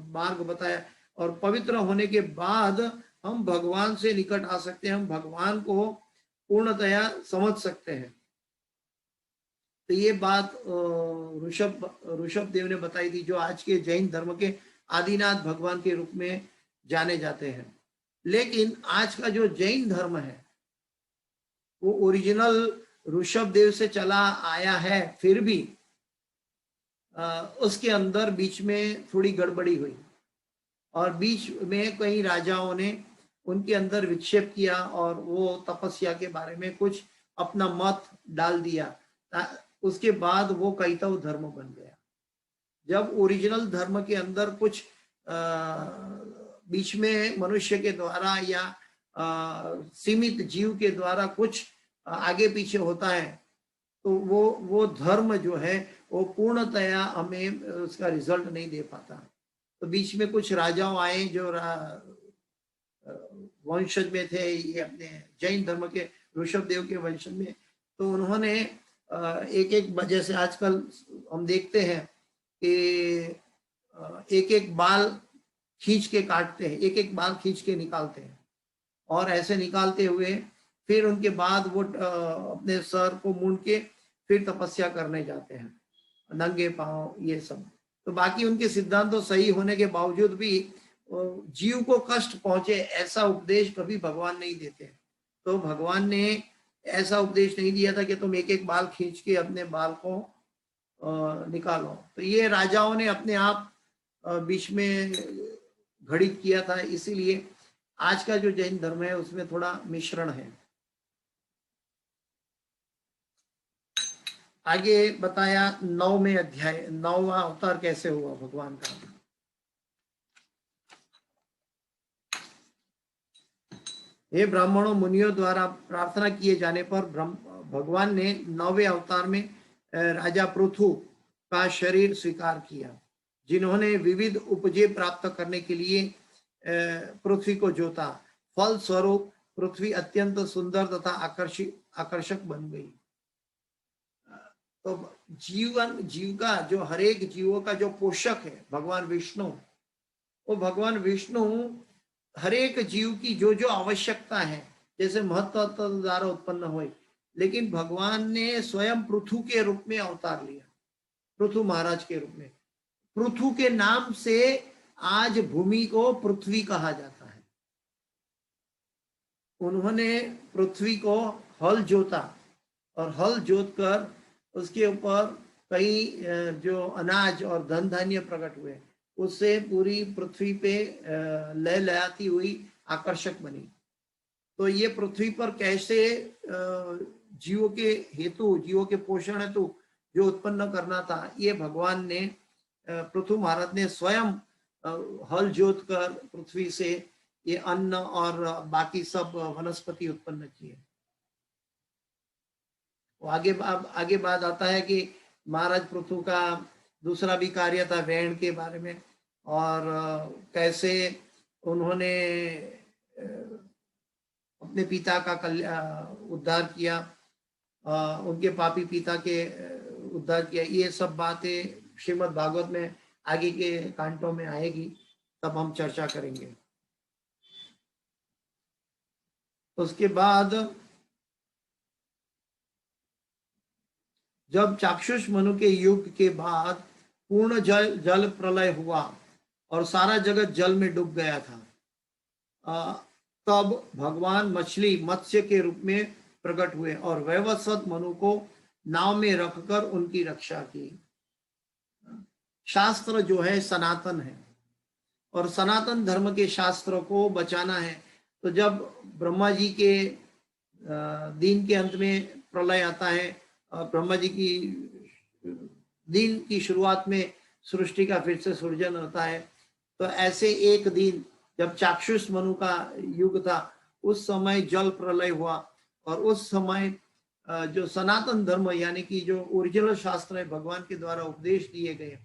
मार्ग बताया, और पवित्र होने के बाद हम भगवान से निकट आ सकते हैं, हम भगवान को पूर्णतया समझ सकते हैं। तो ये बात ऋषभ देव ने बताई थी, जो आज के जैन धर्म के आदिनाथ भगवान के रूप में जाने जाते हैं। लेकिन आज का जो जैन धर्म है वो ओरिजिनल ऋषभ देव से चला आया है, फिर भी उसके अंदर बीच में थोड़ी गड़बड़ी हुई, और बीच में कई राजाओं ने उनके अंदर विक्षेप किया और वो तपस्या के बारे में कुछ अपना मत डाल दिया। उसके बाद वो कैतव धर्म बन गया। जब ओरिजिनल धर्म के अंदर कुछ बीच में मनुष्य के द्वारा या सीमित जीव के द्वारा कुछ आगे पीछे होता है, तो वो धर्म जो है वो पूर्णतया हमें उसका रिजल्ट नहीं दे पाता। तो बीच में कुछ राजाओं आए जो वंशज में थे, ये अपने जैन धर्म के ऋषभ देव के वंशज में। तो उन्होंने एक एक, जैसे आजकल हम देखते हैं कि एक एक बाल खींच के काटते हैं, एक एक बाल खींच के निकालते हैं, और ऐसे निकालते हुए फिर उनके बाद वो अपने सर को मूंड के फिर तपस्या करने जाते हैं, नंगे पांव, ये सब। तो बाकी उनके सिद्धांत तो सही होने के बावजूद भी जीव को कष्ट पहुंचे ऐसा उपदेश कभी भगवान नहीं देते। तो भगवान ने ऐसा उपदेश नहीं दिया था कि तुम एक एक बाल खींच के अपने बाल को निकालो। तो ये राजाओं ने अपने आप बीच में घड़ित किया था, इसीलिए आज का जो जैन धर्म है उसमें थोड़ा मिश्रण है। आगे बताया 9वें अध्याय, 9वां अवतार कैसे हुआ भगवान का। हे ब्राह्मणों मुनियों द्वारा प्रार्थना किए जाने पर भगवान ने 9वें अवतार में राजा पृथु का शरीर स्वीकार किया, जिन्होंने विविध उपजे प्राप्त करने के लिए पृथ्वी को जोता। फल स्वरूप पृथ्वी अत्यंत सुंदर तथा आकर्षक बन गई। तो जीव का जो हरेक जीवों का जो पोषक है भगवान विष्णु, वो भगवान विष्णु हर एक जीव की जो जो आवश्यकता है, जैसे महत्व द्वारा उत्पन्न हुए, लेकिन भगवान ने स्वयं पृथु के रूप में अवतार लिया, पृथु महाराज के रूप में। पृथु के नाम से आज भूमि को पृथ्वी कहा जाता है। उन्होंने पृथ्वी को हल जोता और हल जोत कर उसके ऊपर कई जो अनाज और धन धान्य प्रकट हुए, उससे पूरी पृथ्वी पे लय लयाती हुई आकर्षक बनी। तो ये पृथ्वी पर कैसे जीवों के हेतु, जीवों के पोषण हेतु जो उत्पन्न करना था, ये भगवान ने पृथु महाराज ने स्वयं हल जोत कर पृथ्वी से ये अन्न और बाकी सब वनस्पति उत्पन्न किए। आगे बात आता है कि महाराज पृथु का दूसरा भी कार्य था वैण के बारे में, और कैसे उन्होंने अपने पिता का उद्धार किया, उनके पापी पिता के उद्धार किया। ये सब बातें श्रीमद् भागवत में आगे के कांटों में आएगी, तब हम चर्चा करेंगे। उसके बाद जब चाक्षुष मनु के युग के बाद पूर्ण जल प्रलय हुआ और सारा जगत जल में डूब गया था, तब भगवान मछली मत्स्य के रूप में प्रकट हुए और वैवस्वत मनु को नाव में रखकर उनकी रक्षा की। शास्त्र जो है सनातन है और सनातन धर्म के शास्त्र को बचाना है। तो जब ब्रह्मा जी के दिन के अंत में प्रलय आता है, ब्रह्मा जी की दिन की शुरुआत में सृष्टि का फिर से सृजन होता है, तो ऐसे एक दिन जब चाक्षुष मनु का युग था, उस समय जल प्रलय हुआ और उस समय जो सनातन धर्म यानी कि जो ओरिजिनल शास्त्र है भगवान के द्वारा उपदेश दिए गए,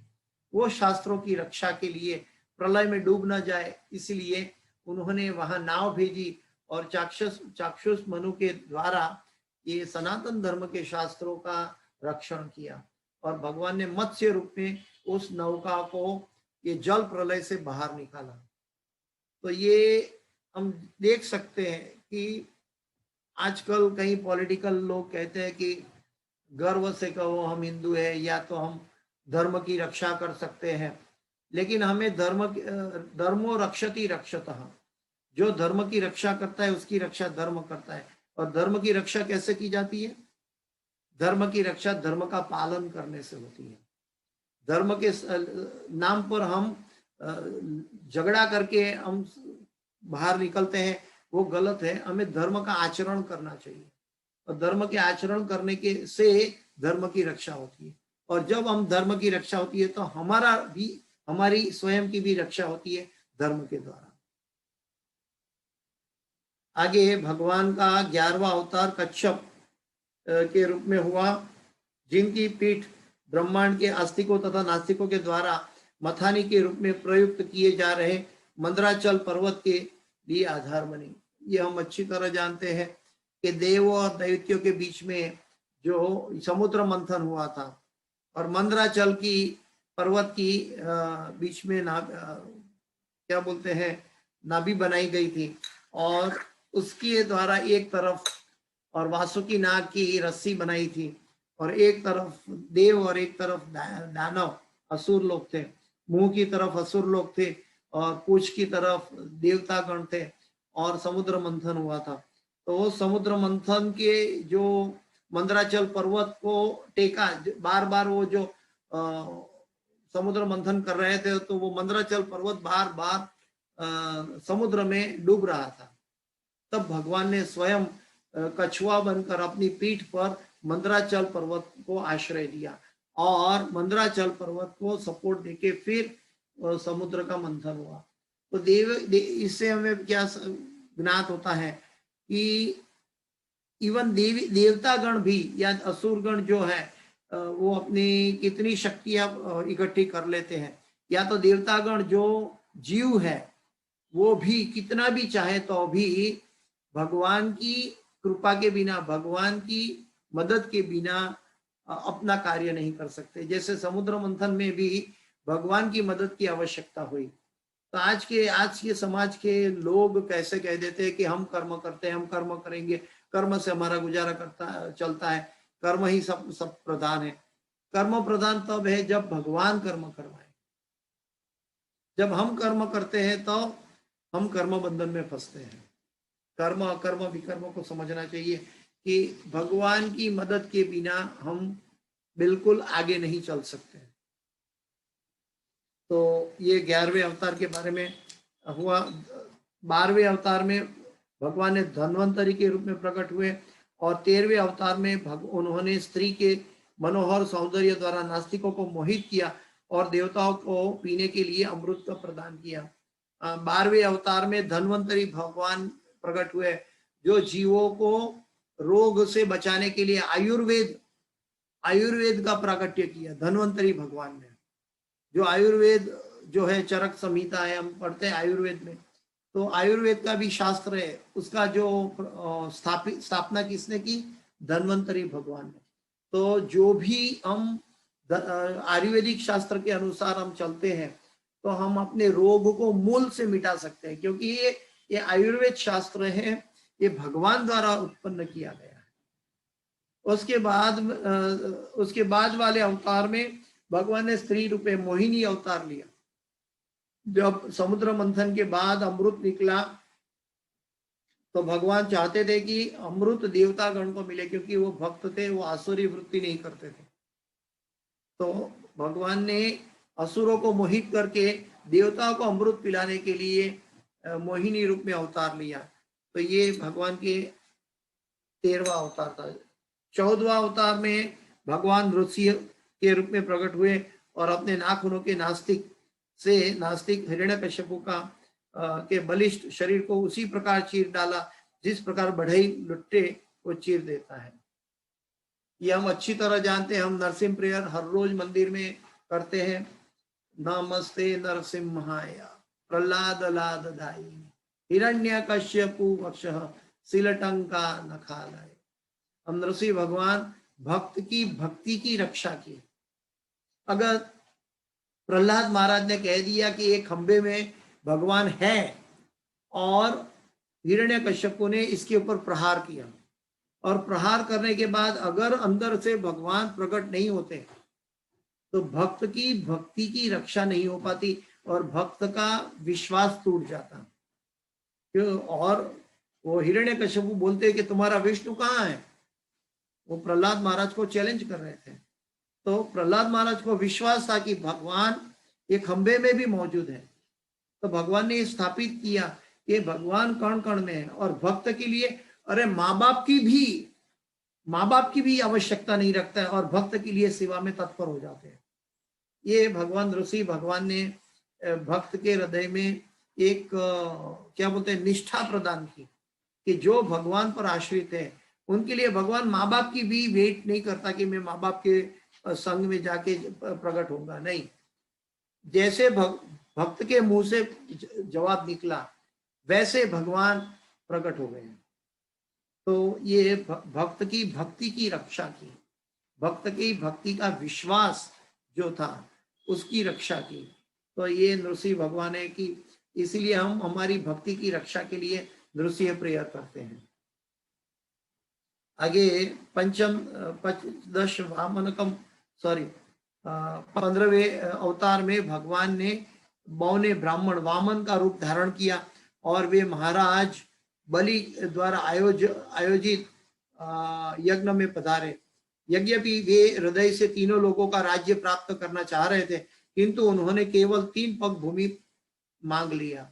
वो शास्त्रों की रक्षा के लिए प्रलय में डूब न जाए, इसलिए उन्होंने वहां नाव भेजी और चाक्षुष मनु के द्वारा ये सनातन धर्म के शास्त्रों का रक्षण किया और भगवान ने मत्स्य रूप में उस नौका को ये जल प्रलय से बाहर निकाला। तो ये हम देख सकते हैं कि आजकल कई पॉलिटिकल लोग कहते हैं कि गर्व से कहो हम हिंदू है या तो हम धर्म की रक्षा कर सकते हैं, लेकिन हमें धर्मो रक्षति रक्षतः, जो धर्म की रक्षा करता है उसकी रक्षा धर्म करता है। और धर्म की रक्षा कैसे की जाती है? धर्म की रक्षा धर्म का पालन करने से होती है। धर्म के नाम पर हम झगड़ा करके हम बाहर निकलते हैं, वो गलत है। हमें धर्म का आचरण करना चाहिए और धर्म के आचरण करने के से धर्म की रक्षा होती है। और जब हम धर्म की रक्षा होती है तो हमारी स्वयं की भी रक्षा होती है धर्म के द्वारा। आगे भगवान का 11वां अवतार कच्छप के रूप में हुआ, जिनकी पीठ ब्रह्मांड के आस्तिकों तथा नास्तिकों के द्वारा मथानी के रूप में प्रयुक्त किए जा रहे मंदराचल पर्वत के लिए आधार बनी। ये हम अच्छी तरह जानते हैं कि देव और दैत्यों के बीच में जो समुद्र मंथन हुआ था और मंदराचल की पर्वत की बीच में क्या बोलते हैं नाभि बनाई गई थी और उसके द्वारा एक तरफ और वासुकी नाग की रस्सी बनाई थी और एक तरफ देव और एक तरफ दानव असुर लोग थे। मुंह की तरफ असुर लोग थे और पूंछ की तरफ देवतागण थे और समुद्र मंथन हुआ था। तो वो समुद्र मंथन के जो मंदराचल पर्वत को टेका, बार बार वो जो समुद्र मंथन कर रहे थे तो वो मंदराचल पर्वत बार बार समुद्र में डूब रहा था। तब भगवान ने स्वयं कछुआ बनकर अपनी पीठ पर मंदराचल पर्वत को आश्रय दिया और मंदराचल पर्वत को सपोर्ट देके फिर समुद्र का मंथन हुआ। तो इससे हमें क्या ज्ञात होता है कि इवन देवतागण भी या असुरगण जो है वो अपनी कितनी शक्तियां इकट्ठी कर लेते हैं, या तो देवतागण जो जीव है वो भी कितना भी चाहे तो भी भगवान की कृपा के बिना, भगवान की मदद के बिना अपना कार्य नहीं कर सकते। जैसे समुद्र मंथन में भी भगवान की मदद की आवश्यकता हुई तो आज के समाज के लोग कैसे कह देते हैं कि हम कर्म करते हैं, हम कर्म करेंगे, कर्म से हमारा गुजारा चलता है, कर्म ही सब सब प्रधान है। कर्म प्रधान तब है जब भगवान कर्म करवाए। जब हम कर्म करते हैं तो हम कर्म बंधन में फंसते हैं। कर्म अकर्म विकर्म को समझना चाहिए कि भगवान की मदद के बिना हम बिल्कुल आगे नहीं चल सकते। तो ये 11वें अवतार के बारे में हुआ। 12वें अवतार में भगवान ने धन्वंतरी के रूप में प्रकट हुए और 13वें अवतार में उन्होंने स्त्री के मनोहर सौंदर्य द्वारा नास्तिकों को मोहित किया और देवताओं को पीने के लिए अमृत का प्रदान किया। 12वें अवतार में धन्वंतरी भगवान प्रकट हुए जो जीवों को रोग से बचाने के लिए आयुर्वेद का प्राकट्य किया। धन्वंतरी भगवान ने जो आयुर्वेद जो है, चरक संहिता है, हम पढ़ते हैं आयुर्वेद में, तो आयुर्वेद का भी शास्त्र है, उसका जो स्थापना किसने की? धन्वंतरी भगवान ने। तो जो भी हम आयुर्वेदिक शास्त्र के अनुसार हम चलते हैं तो हम अपने रोग को मूल से मिटा सकते हैं, क्योंकि ये आयुर्वेद शास्त्र है, ये भगवान द्वारा उत्पन्न किया गया है। उसके बाद वाले अवतार में भगवान ने स्त्री रूपे मोहिनी अवतार लिया। जब समुद्र मंथन के बाद अमृत निकला तो भगवान चाहते थे कि अमृत देवता गण को मिले, क्योंकि वो भक्त थे, वो आसुरी वृत्ति नहीं करते थे। तो भगवान ने असुरों को मोहित करके देवताओं को अमृत पिलाने के लिए मोहिनी रूप में अवतार लिया। तो ये भगवान के 13वां अवतार था। 14वां अवतार में भगवान ऋषि के रूप में प्रकट हुए और अपने नाखूनों के नास्तिक हिरण्यकश्यपु के बलिष्ठ शरीर को उसी प्रकार चीर डाला जिस प्रकार बढ़ई लुट्टे को चीर देता है। ये हम अच्छी तरह जानते हैं। हम नरसिंह प्रेयर हर रोज मंदिर में करते हैं। नमस्ते नरसिम्हाय प्रहलाद लाददाई हिरण्यकश्यपु वक्षः सीलटंका नखालय। हम नरसिंह भगवान भक्त की भक्ति की रक्षा की। अगर प्रहलाद महाराज ने कह दिया कि एक खंबे में भगवान है और हिरण्यकश्यपु ने इसके ऊपर प्रहार किया, और प्रहार करने के बाद अगर अंदर से भगवान प्रकट नहीं होते तो भक्त की भक्ति की रक्षा नहीं हो पाती और भक्त का विश्वास टूट जाता। क्यों? और वो हिरण्यकश्यपु बोलते कि तुम्हारा विष्णु कहाँ है? वो प्रहलाद महाराज को चैलेंज कर रहे थे। तो प्रहलाद महाराज को विश्वास था कि भगवान ये खंबे में भी मौजूद है। तो भगवान ने स्थापित किया कि भगवान कण कण में है और भक्त के लिए अरे माँ बाप की भी आवश्यकता नहीं रखता है और भक्त के लिए सेवा में तत्पर हो जाते हैं। ये भगवान ऋषि भगवान ने भक्त के हृदय में एक क्या बोलते हैं निष्ठा प्रदान की कि जो भगवान पर आश्रित है उनके लिए भगवान माँ बाप की भी वेट नहीं करता कि मैं माँ बाप के संग में जाके प्रकट होगा। नहीं, जैसे भक्त के मुंह से जवाब निकला वैसे भगवान प्रकट हो गए। तो ये भक्त की भक्ति की रक्षा की, भक्त की भक्ति का विश्वास जो था उसकी रक्षा की। तो ये नृसिंह भगवान है कि इसीलिए हम हमारी भक्ति की रक्षा के लिए नृसिंह प्रेयर करते हैं। आगे 15वें अवतार में भगवान ने बौने ब्राह्मण वामन का रूप धारण किया और वे महाराज बलि द्वारा आयोजित यज्ञ में पधारे। यद्यपि वे हृदय से तीनों लोगों का राज्य प्राप्त करना चाह रहे थे, किंतु उन्होंने केवल 3 पग भूमि मांग लिया।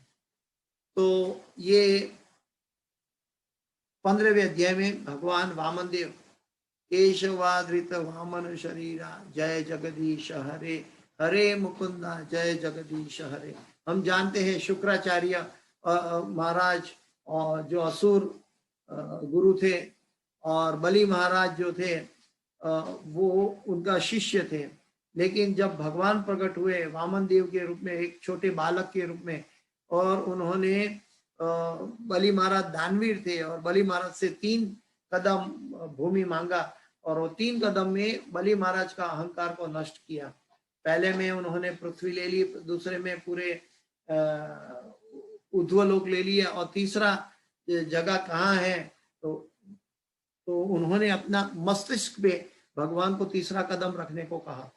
तो ये 15वें अध्याय में भगवान वामन देव केशवाधृत वामन शरीरा जय जगदीश हरे, हरे मुकुंदा जय जगदीश हरे। हम जानते हैं शुक्राचार्य महाराज और जो असुर गुरु थे और बलि महाराज जो थे वो उनका शिष्य थे। लेकिन जब भगवान प्रकट हुए वामन देव के रूप में, एक छोटे बालक के रूप में, और उन्होंने बलि महाराज दानवीर थे और बलि महाराज से 3 कदम भूमि मांगा और वो 3 कदम में बलि महाराज का अहंकार को नष्ट किया। पहले में उन्होंने पृथ्वी ले ली, दूसरे में पूरे ऊर्ध्वलोक ले लिया, और तीसरा जगह कहाँ है, तो उन्होंने अपना मस्तिष्क पे भगवान को तीसरा कदम रखने को कहा।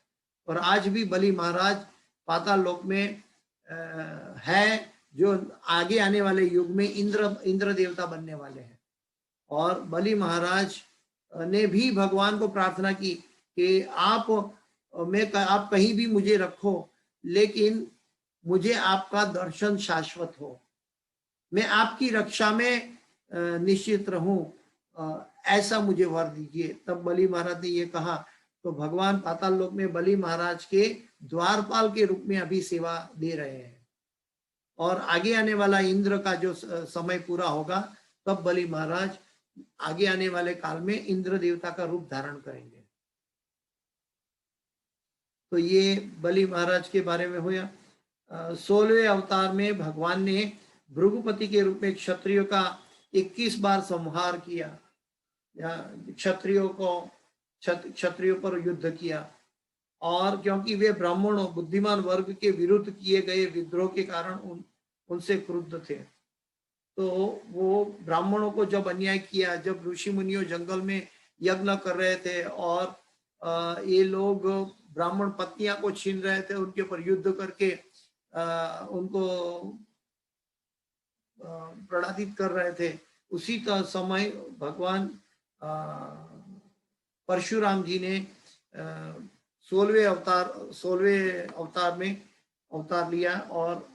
और आज भी बलि महाराज पाताल लोक में है, जो आगे आने वाले युग में इंद्र देवता बनने वाले हैं। और बलि महाराज ने भी भगवान को प्रार्थना की कि आप कहीं भी मुझे रखो, लेकिन मुझे आपका दर्शन शाश्वत हो, मैं आपकी रक्षा में निश्चित रहूं, ऐसा मुझे वर दीजिए। तब बलि महाराज ने ये कहा, तो भगवान पाताल लोक में बलि महाराज के द्वारपाल के रूप में अभी सेवा दे रहे हैं। और आगे आने वाला इंद्र का जो समय पूरा होगा, तब बलि महाराज आगे आने वाले काल में इंद्र देवता का रूप धारण करेंगे। तो ये बलि महाराज के बारे में हुआ। 16वें अवतार में भगवान ने भृगुपति के रूप में क्षत्रियों का 21 बार संहार किया, क्षत्रियों पर युद्ध किया। और क्योंकि वे ब्राह्मणों बुद्धिमान वर्ग के विरुद्ध किए गए विद्रोह के कारण उनसे क्रुद्ध थे। तो वो ब्राह्मणों को जब अन्याय किया, जब ऋषि मुनियों जंगल में यज्ञ कर रहे थे और ये लोग ब्राह्मण पत्नियां को छीन रहे थे, उनके ऊपर युद्ध करके उनको प्रणादित कर रहे थे, उसी समय भगवान परशुराम जी ने 16वें अवतार में अवतार लिया और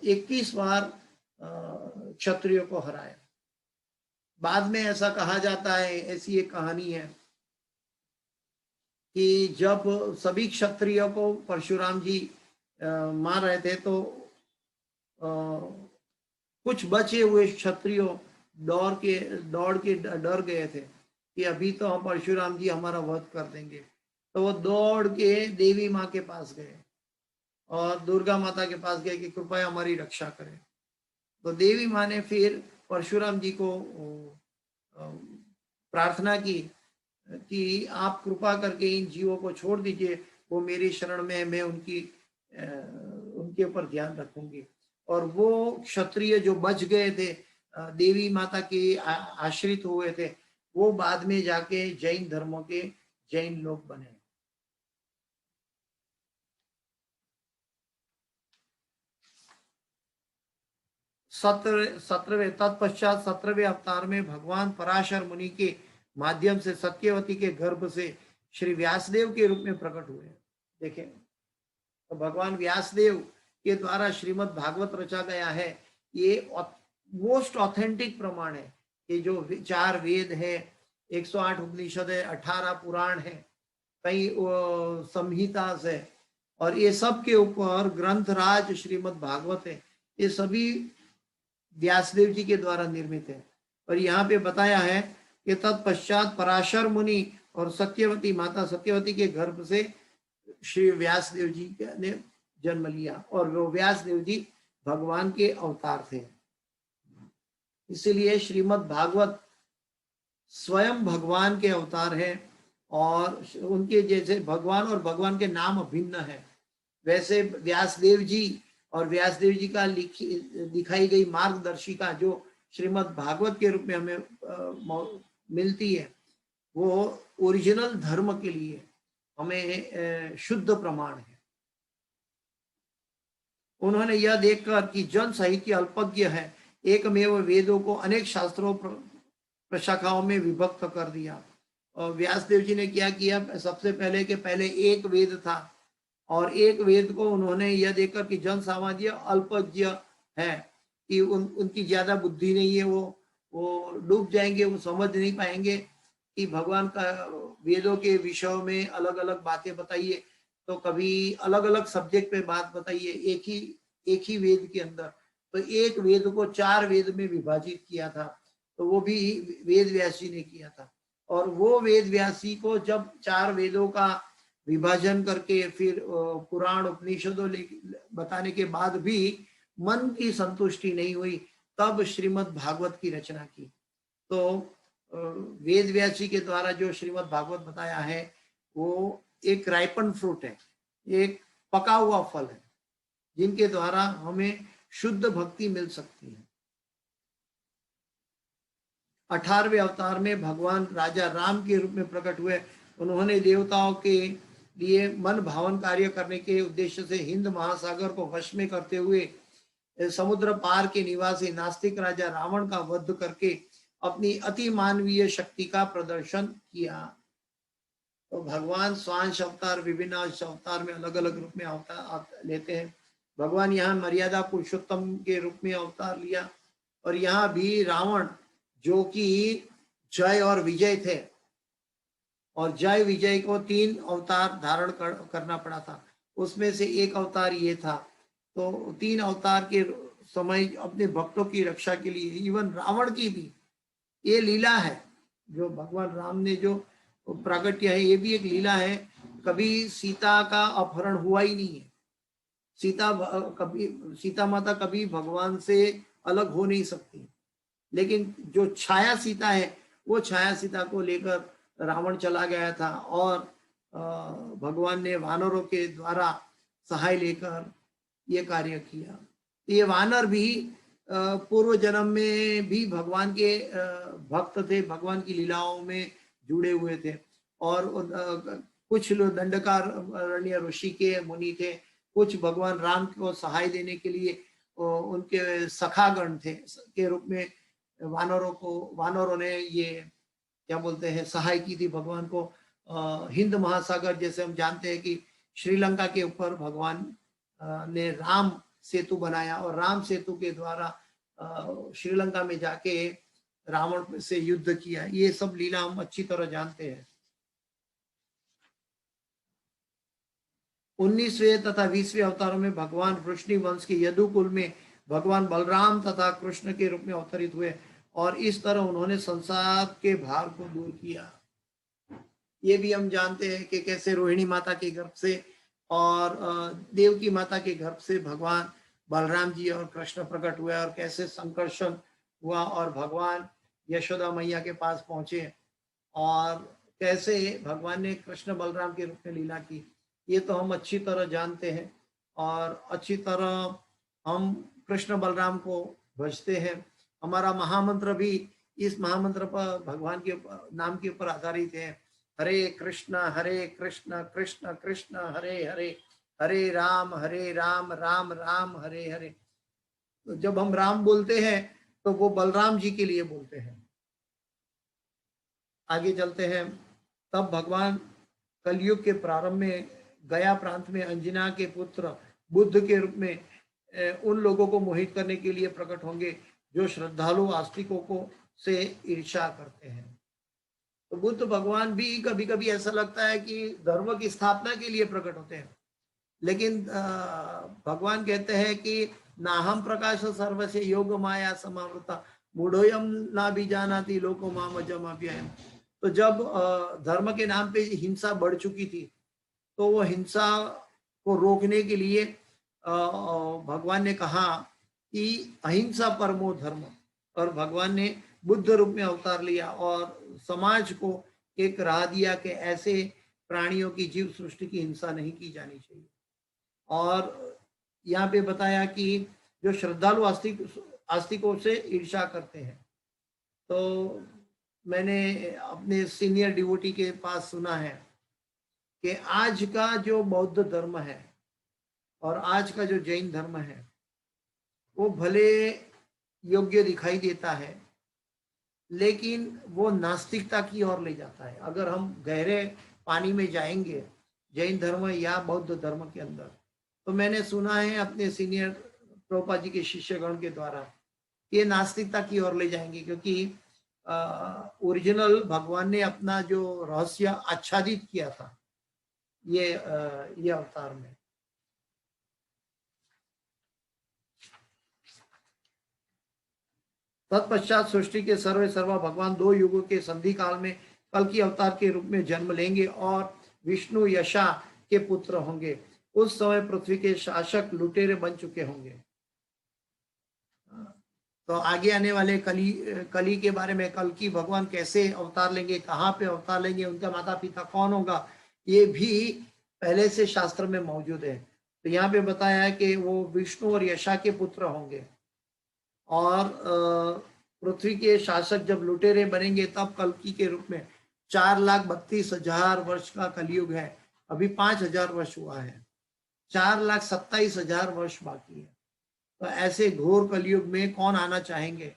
21 बार क्षत्रियों को हराया। बाद में ऐसा कहा जाता है, ऐसी एक कहानी है कि जब सभी क्षत्रियों को परशुराम जी मार रहे थे, तो कुछ बचे हुए क्षत्रियों दौड़ के डर गए थे कि अभी तो हम परशुराम जी हमारा वध कर देंगे। तो वो दौड़ के देवी माँ के पास गए और दुर्गा माता के पास गए कि कृपया हमारी रक्षा करें। तो देवी माँ ने फिर परशुराम जी को प्रार्थना की कि आप कृपा करके इन जीवों को छोड़ दीजिए, वो मेरी शरण में है, मैं उनके ऊपर ध्यान रखूंगी। और वो क्षत्रिय जो बच गए थे, देवी माता के आश्रित हुए थे, वो बाद में जाके जैन धर्मों के जैन लोग बने। तत्पश्चात 17वें अवतार में भगवान पराशर मुनि के माध्यम से सत्यवती के गर्भ से श्री व्यासदेव के रूप में प्रकट हुए। देखें, तो भगवान व्यासदेव के द्वारा श्रीमद् भागवत रचा गया है। ये मोस्ट ऑथेंटिक प्रमाण है कि जो 4 वेद है, 108 उपनिषद है, 18 पुराण है, कई संहिता है, और ये सब के ऊपर ग्रंथराज श्रीमद् भागवत है। ये सभी व्यासदेव जी के द्वारा निर्मित है। और यहाँ पे बताया है कि तत्पश्चात पराशर मुनि और सत्यवती माता सत्यवती के गर्भ से श्री व्यासदेव जी ने जन्म लिया, और वो व्यासदेव जी भगवान के अवतार थे। इसीलिए श्रीमद् भागवत स्वयं भगवान के अवतार है, और उनके जैसे भगवान और भगवान के नाम भिन्न है, वैसे व्यासदेव जी और व्यासदेव जी का दिखाई गई मार्गदर्शिका जो श्रीमद् भागवत के रूप में हमें मिलती है, वो ओरिजिनल धर्म के लिए हमें शुद्ध प्रमाण है। उन्होंने यह देखकर कि जन साहित्य अल्पज्ञ है, एकमेव वेदों को अनेक शास्त्रों प्रशाखाओं में विभक्त कर दिया। और व्यासदेव जी ने क्या किया, सबसे पहले के पहले एक वेद था, और एक वेद को उन्होंने यह देखकर कि जन सामान्य अल्पज्ञ है, कि उनकी ज्यादा बुद्धि नहीं है, वो डूब जाएंगे, वो समझ नहीं पाएंगे कि भगवान का वेदों के विषयों में अलग अलग बातें बताइए, तो कभी अलग अलग सब्जेक्ट पे बात बताइए एक ही वेद के अंदर। तो एक वेद को 4 वेद में विभाजित किया था, तो वो भी वेद व्यासी ने किया था। और वो वेद व्यासी को जब 4 वेदों का विभाजन करके फिर पुराण उपनिषदों बताने के बाद भी मन की संतुष्टि नहीं हुई, तब श्रीमद् भागवत की रचना की। तो वेद व्यासी के द्वारा जो श्रीमद् भागवत बताया है, वो एक राइपन फ्रूट है, एक पका हुआ फल है। जिनके द्वारा हमें शुद्ध भक्ति मिल सकती है। 18वें अवतार में भगवान राजा राम के रूप में प्रकट हुए। उन्होंने देवताओं के लिए मन भावन कार्य करने के उद्देश्य से हिंद महासागर को वश में करते हुए समुद्र पार के निवासी नास्तिक राजा रावण का वध करके अपनी अति मानवीय शक्ति का प्रदर्शन किया। तो भगवान स्वांश अवतार विभिन्न अवतार में अलग अलग रूप में अवतार लेते हैं। भगवान यहाँ मर्यादा पुरुषोत्तम के रूप में अवतार लिया, और यहाँ भी रावण जो कि जय और विजय थे, और जय विजय को 3 अवतार धारण करना पड़ा था, उसमें से एक अवतार ये था। तो 3 अवतार के समय अपने भक्तों की रक्षा के लिए, इवन रावण की भी ये लीला है जो भगवान राम ने जो प्रकट किया है, ये भी एक लीला है। कभी सीता का अपहरण हुआ ही नहीं है। सीता माता कभी भगवान से अलग हो नहीं सकती, लेकिन जो छाया सीता है वो छाया सीता को लेकर रावण चला गया था, और भगवान ने वानरों के द्वारा सहाय लेकर ये कार्य किया। ये वानर भी पूर्व जन्म में भी भगवान के भक्त थे, भगवान की लीलाओं में जुड़े हुए थे, और कुछ लोग दंडकारण्य ऋषि के मुनि थे, कुछ भगवान राम को सहाय देने के लिए उनके सखागण थे के रूप में वानरों ने ये क्या बोलते हैं सहाय की थी भगवान को। हिंद महासागर जैसे हम जानते हैं कि श्रीलंका के ऊपर भगवान ने राम सेतु बनाया, और राम सेतु के द्वारा श्रीलंका में जाके रावण से युद्ध किया। ये सब लीला हम अच्छी तरह जानते हैं। 19वें तथा 20वें अवतारों में भगवान वृष्णि वंश के यदुकुल में भगवान बलराम तथा कृष्ण के रूप में अवतरित हुए, और इस तरह उन्होंने संसार के भार को दूर किया। ये भी हम जानते हैं कि कैसे रोहिणी माता के गर्भ से और देवकी माता के गर्भ से भगवान बलराम जी और कृष्ण प्रकट हुए, और कैसे संकर्षण हुआ और भगवान यशोदा मैया के पास पहुंचे, और कैसे भगवान ने कृष्ण बलराम के रूप में लीला की। ये तो हम अच्छी तरह जानते हैं, और अच्छी तरह हम कृष्ण बलराम को भजते हैं। हमारा महामंत्र भी इस महामंत्र पर भगवान के नाम के ऊपर आधारित है। हरे कृष्ण कृष्ण कृष्ण हरे हरे, हरे राम राम राम हरे हरे। तो जब हम राम बोलते हैं तो वो बलराम जी के लिए बोलते हैं। आगे चलते हैं। तब भगवान कलयुग के प्रारंभ में गया प्रांत में अंजना के पुत्र बुद्ध के रूप में उन लोगों को मोहित करने के लिए प्रकट होंगे जो श्रद्धालु आस्तिकों को से ईर्ष्या करते हैं। तो बुद्ध भगवान भी कभी कभी ऐसा लगता है कि धर्म की स्थापना के लिए प्रकट होते हैं, लेकिन भगवान कहते हैं कि नाहम प्रकाश सर्वस्य योग माया समावृता मूढ़ोयम ना भी जानाति लोको माम अजम अव्ययम। तो जब धर्म के नाम पे हिंसा बढ़ चुकी थी, तो वो हिंसा को रोकने के लिए भगवान ने कहा कि अहिंसा परमो धर्म, और भगवान ने बुद्ध रूप में अवतार लिया और समाज को एक राह दिया कि ऐसे प्राणियों की जीव सृष्टि की हिंसा नहीं की जानी चाहिए। और यहाँ पे बताया कि जो श्रद्धालु आस्तिकों से ईर्ष्या करते हैं। तो मैंने अपने सीनियर डिवोटी के पास सुना है कि आज का जो बौद्ध धर्म है और आज का जो जैन धर्म है वो भले योग्य दिखाई देता है, लेकिन वो नास्तिकता की ओर ले जाता है। अगर हम गहरे पानी में जाएंगे जैन धर्म या बौद्ध धर्म के अंदर, तो मैंने सुना है अपने सीनियर प्रभुपाद जी के शिष्यगण के द्वारा ये नास्तिकता की ओर ले जाएंगे, क्योंकि ओरिजिनल भगवान ने अपना जो रहस्य आच्छादित किया था ये अवतार में। तत्पश्चात सृष्टि के सर्वे सर्वा भगवान 2 युगों के संधि काल में कल की अवतार के रूप में जन्म लेंगे और विष्णु यशा के पुत्र होंगे। उस समय पृथ्वी के शासक लुटेरे बन चुके होंगे। तो आगे आने वाले कली के बारे में, कल की भगवान कैसे अवतार लेंगे, कहाँ पे अवतार लेंगे, उनका माता पिता कौन होगा, ये भी पहले से शास्त्र में मौजूद है। तो यहाँ पे बताया है कि वो विष्णु और यशा के पुत्र होंगे, और पृथ्वी के शासक जब लुटेरे बनेंगे तब कल्कि के रूप में 4,32,000 वर्ष का कलयुग है। अभी 5,000 वर्ष हुआ है, 4,27,000 वर्ष बाकी है। तो ऐसे घोर कलयुग में कौन आना चाहेंगे,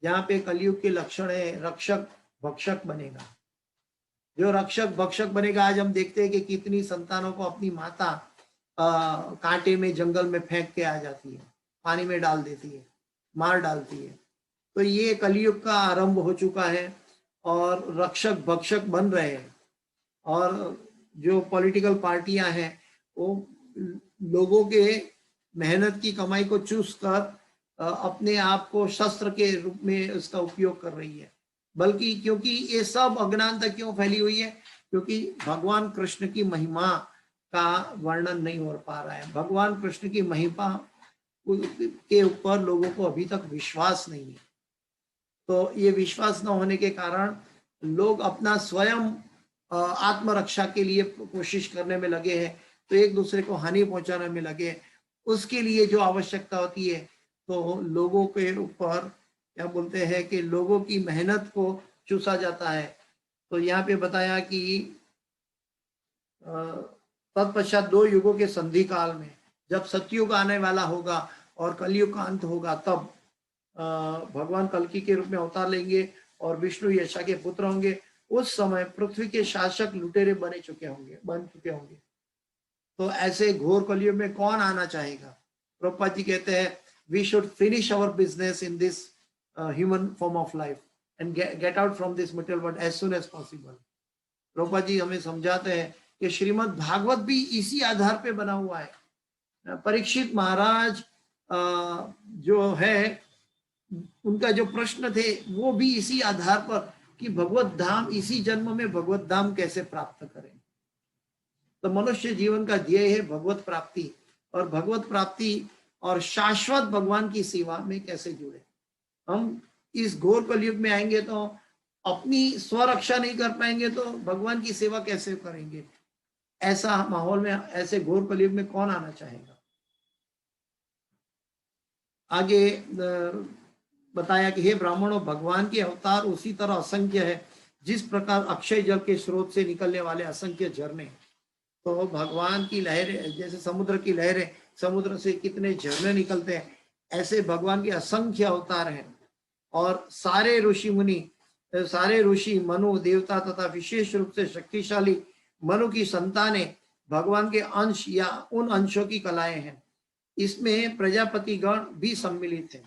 जहाँ पे कलयुग के लक्षण है रक्षक भक्षक बनेगा। जो रक्षक भक्षक बनेगा, आज हम देखते हैं कि कितनी संतानों को अपनी माता कांटे में जंगल में फेंक के आ जाती है, पानी में डाल देती है, मार डालती है। तो ये कलयुग का आरंभ हो चुका है और रक्षक भक्षक बन रहे हैं। और जो पॉलिटिकल पार्टियां हैं वो लोगों के मेहनत की कमाई को चूस कर अपने आप को शस्त्र के रूप में उसका उपयोग कर रही है। बल्कि क्योंकि ये सब अज्ञानता क्यों फैली हुई है, क्योंकि भगवान कृष्ण की महिमा का वर्णन नहीं हो पा रहा है। भगवान कृष्ण की महिमा के ऊपर लोगों को अभी तक विश्वास नहीं है। तो ये विश्वास न होने के कारण लोग अपना स्वयं आत्मरक्षा के लिए कोशिश करने में लगे हैं, तो एक दूसरे को हानि पहुंचाने में लगे। उसके लिए जो आवश्यकता होती है, तो लोगों के ऊपर क्या बोलते हैं कि लोगों की मेहनत को चूसा जाता है। तो यहाँ पे बताया कि तत्पश्चात 2 युगों के संधि काल में जब सतयुग आने वाला होगा और कलयुग का अंत होगा, तब भगवान कल्कि के रूप में अवतार लेंगे और विष्णु यशा के पुत्र होंगे। उस समय पृथ्वी के शासक लुटेरे बन चुके होंगे। तो ऐसे घोर कलयुग में कौन आना चाहेगा। प्रभुपाद जी कहते हैं, we should finish our business in this human form of life and get out from this material world as soon as possible. Prabhupada ji हमें समझाते हैं कि श्रीमद् भागवत भी इसी आधार पे बना हुआ है। परीक्षित महाराज जो है, उनका जो प्रश्न थे वो भी इसी आधार पर कि भगवत धाम, इसी जन्म में भगवत धाम कैसे प्राप्त करें। तो मनुष्य जीवन का ध्येय है भगवत प्राप्ति, और भगवत प्राप्ति और शाश्वत भगवान की सेवा में कैसे जुड़े। हम इस घोर कलयुग में आएंगे तो अपनी स्वरक्षा नहीं कर पाएंगे, तो भगवान की सेवा कैसे करेंगे। ऐसा माहौल में, ऐसे घोर कलयुग में कौन आना चाहेगा। आगे बताया कि हे ब्राह्मणों, भगवान के अवतार उसी तरह असंख्य है जिस प्रकार अक्षय जल के स्रोत से निकलने वाले असंख्य झरने। तो भगवान की लहरें, जैसे समुद्र की लहरें, समुद्र से कितने झरने निकलते हैं, ऐसे भगवान के असंख्य अवतार हैं। और सारे ऋषि मनु देवता तथा विशेष रूप से शक्तिशाली मनु की संतानें भगवान के अंश या उन अंशों की कलाएं हैं। इसमें प्रजापति गण भी सम्मिलित है।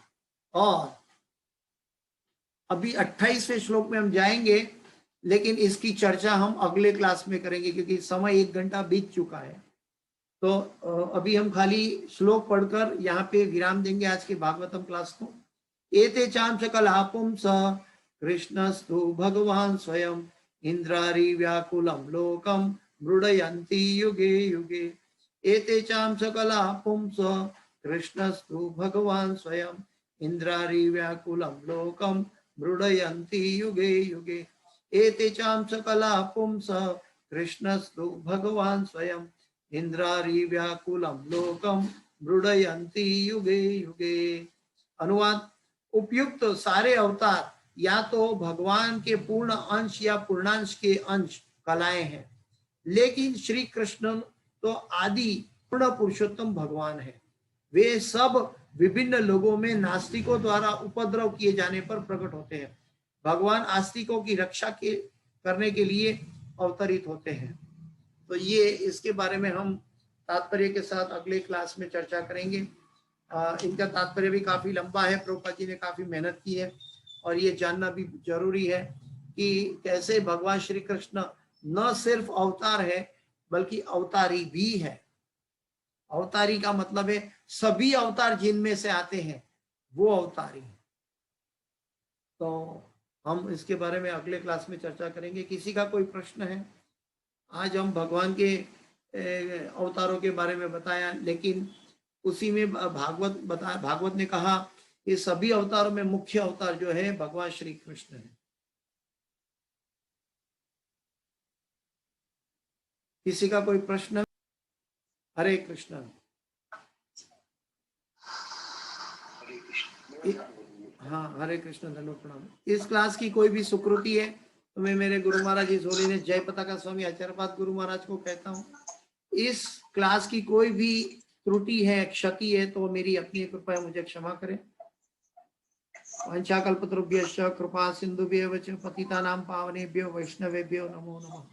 और अभी 28वें श्लोक में हम जाएंगे, लेकिन इसकी चर्चा हम अगले क्लास में करेंगे क्योंकि समय 1 घंटा बीत चुका है। तो अभी हम खाली श्लोक पढ़कर यहाँ पे विराम देंगे आज के भागवतम क्लास को। एते चाम सकला पुंस कृष्णस्तु भगवान स्वयं इंद्रारी व्याकुलम लोकम मृडयन्ति युगे युगे। एते चाम सकला पुंस कृष्णस्तु भगवान स्वयं इंद्रारी व्याकुलम लोकम मृडयन्ति युगे युगे। एते चाम सकला पुंस कृष्णस्तु भगवान स्वयं इंद्रारी व्याकुलम लोकम मृडयन्ति युगे युगे। अनुवाद, उपयुक्त सारे अवतार या तो भगवान के पूर्ण अंश या पूर्णांश के अंश कलाएं हैं, लेकिन श्री कृष्ण तो आदि पूर्ण पुरुषोत्तम भगवान है। वे सब विभिन्न लोगों में नास्तिकों द्वारा उपद्रव किए जाने पर प्रकट होते हैं। भगवान आस्तिकों की रक्षा करने के लिए अवतरित होते हैं। तो ये इसके बारे में हम तात्पर्य के साथ अगले क्लास में चर्चा करेंगे। इनका तात्पर्य भी काफी लंबा है, प्रभुपाद जी ने काफी मेहनत की है, और ये जानना भी जरूरी है कि कैसे भगवान श्री कृष्ण न सिर्फ अवतार है बल्कि अवतारी भी है। अवतारी का मतलब है सभी अवतार जिनमें से आते हैं वो अवतारी है। तो हम इसके बारे में अगले क्लास में चर्चा करेंगे। किसी का कोई प्रश्न है? आज हम भगवान के अवतारों के बारे में बताया, लेकिन उसी में भागवत ने कहा कि सभी अवतारों में मुख्य अवतार जो है भगवान श्री कृष्ण है। किसी का कोई प्रश्न? हरे कृष्ण। हाँ, हरे कृष्ण, धन्यवाद, प्रणाम। इस क्लास की कोई भी सुकृति है तो मैं मेरे गुरु महाराज जी सोली ने जय पताका स्वामी आचार्यपाद गुरु महाराज को कहता हूँ। इस क्लास की कोई भी त्रुटि है, क्षति है तो मेरी अपनी कृपा है, मुझे क्षमा करें। वाञ्छाकल्पतरुभ्यश्च कृपा सिन्धुभ्येव च पतितानां पावनेभ्यो वैष्णवेभ्यो नमो नमः।